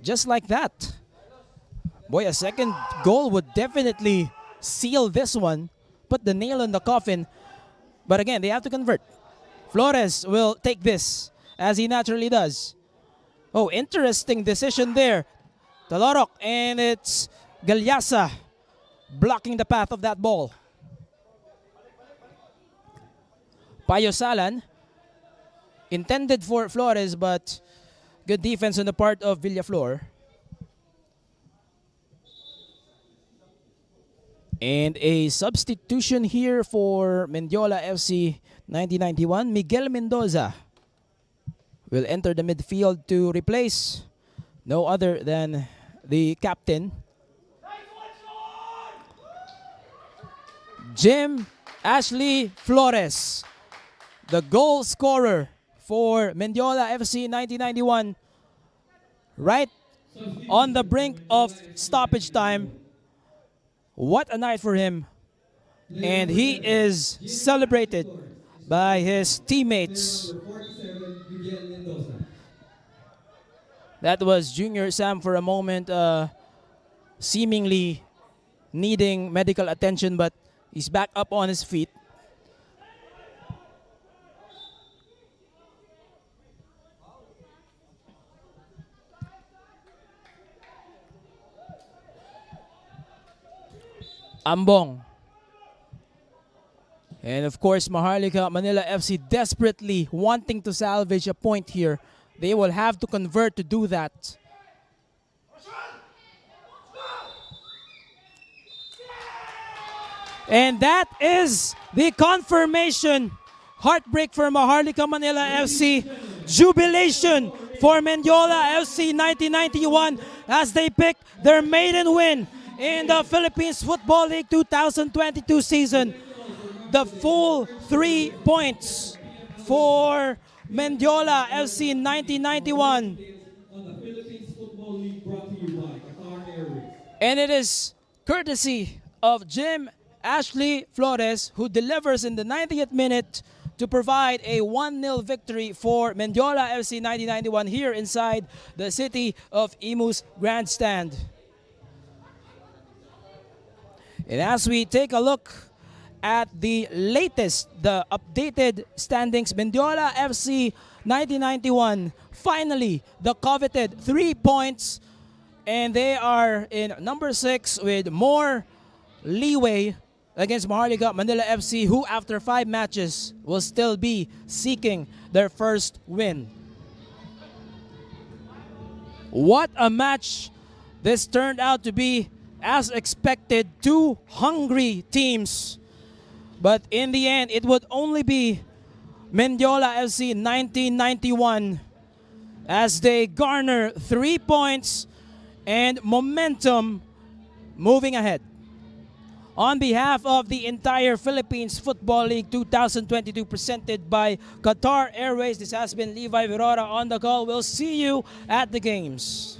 Speaker 1: Just like that. Boy, a second goal would definitely seal this one. Put the nail in the coffin. But again, they have to convert. Flores will take this, as he naturally does. Oh, interesting decision there. Talarok, and it's Galyasa blocking the path of that ball. Payosalan. Intended for Flores, but good defense on the part of Villaflor. And a substitution here for Mendiola FC 1991. Miguel Mendoza will enter the midfield to replace no other than the captain, Jim Ashley Flores, the goal scorer for Mendiola FC 1991, right on the brink of stoppage time. What a night for him. And he is celebrated by his teammates. That was Junior Sam for a moment, seemingly needing medical attention, but he's back up on his feet. Ambong. And of course, Maharlika Manila FC desperately wanting to salvage a point here. They will have to convert to do that. And that is the confirmation. Heartbreak for Maharlika Manila FC. Jubilation for Mendiola FC 1991 as they pick their maiden win in the Philippines Football League 2022 season. The full 3 points for Mendiola FC 1991. And it is courtesy of Jim Ashley Flores, who delivers in the 90th minute to provide a 1-0 victory for Mendiola FC 1991 here inside the city of Imus Grandstand. And as we take a look at the latest, the updated standings, Mendiola FC 1991, finally the coveted 3 points, and they are in number 6 with more leeway against Maharlika Manila FC, who after 5 matches will still be seeking their first win. What a match this turned out to be. As expected, 2 hungry teams. But in the end, it would only be Mendiola FC 1991 as they garner 3 points and momentum moving ahead. On behalf of the entire Philippines Football League 2022 presented by Qatar Airways, this has been Levi Virora on the call. We'll see you at the games.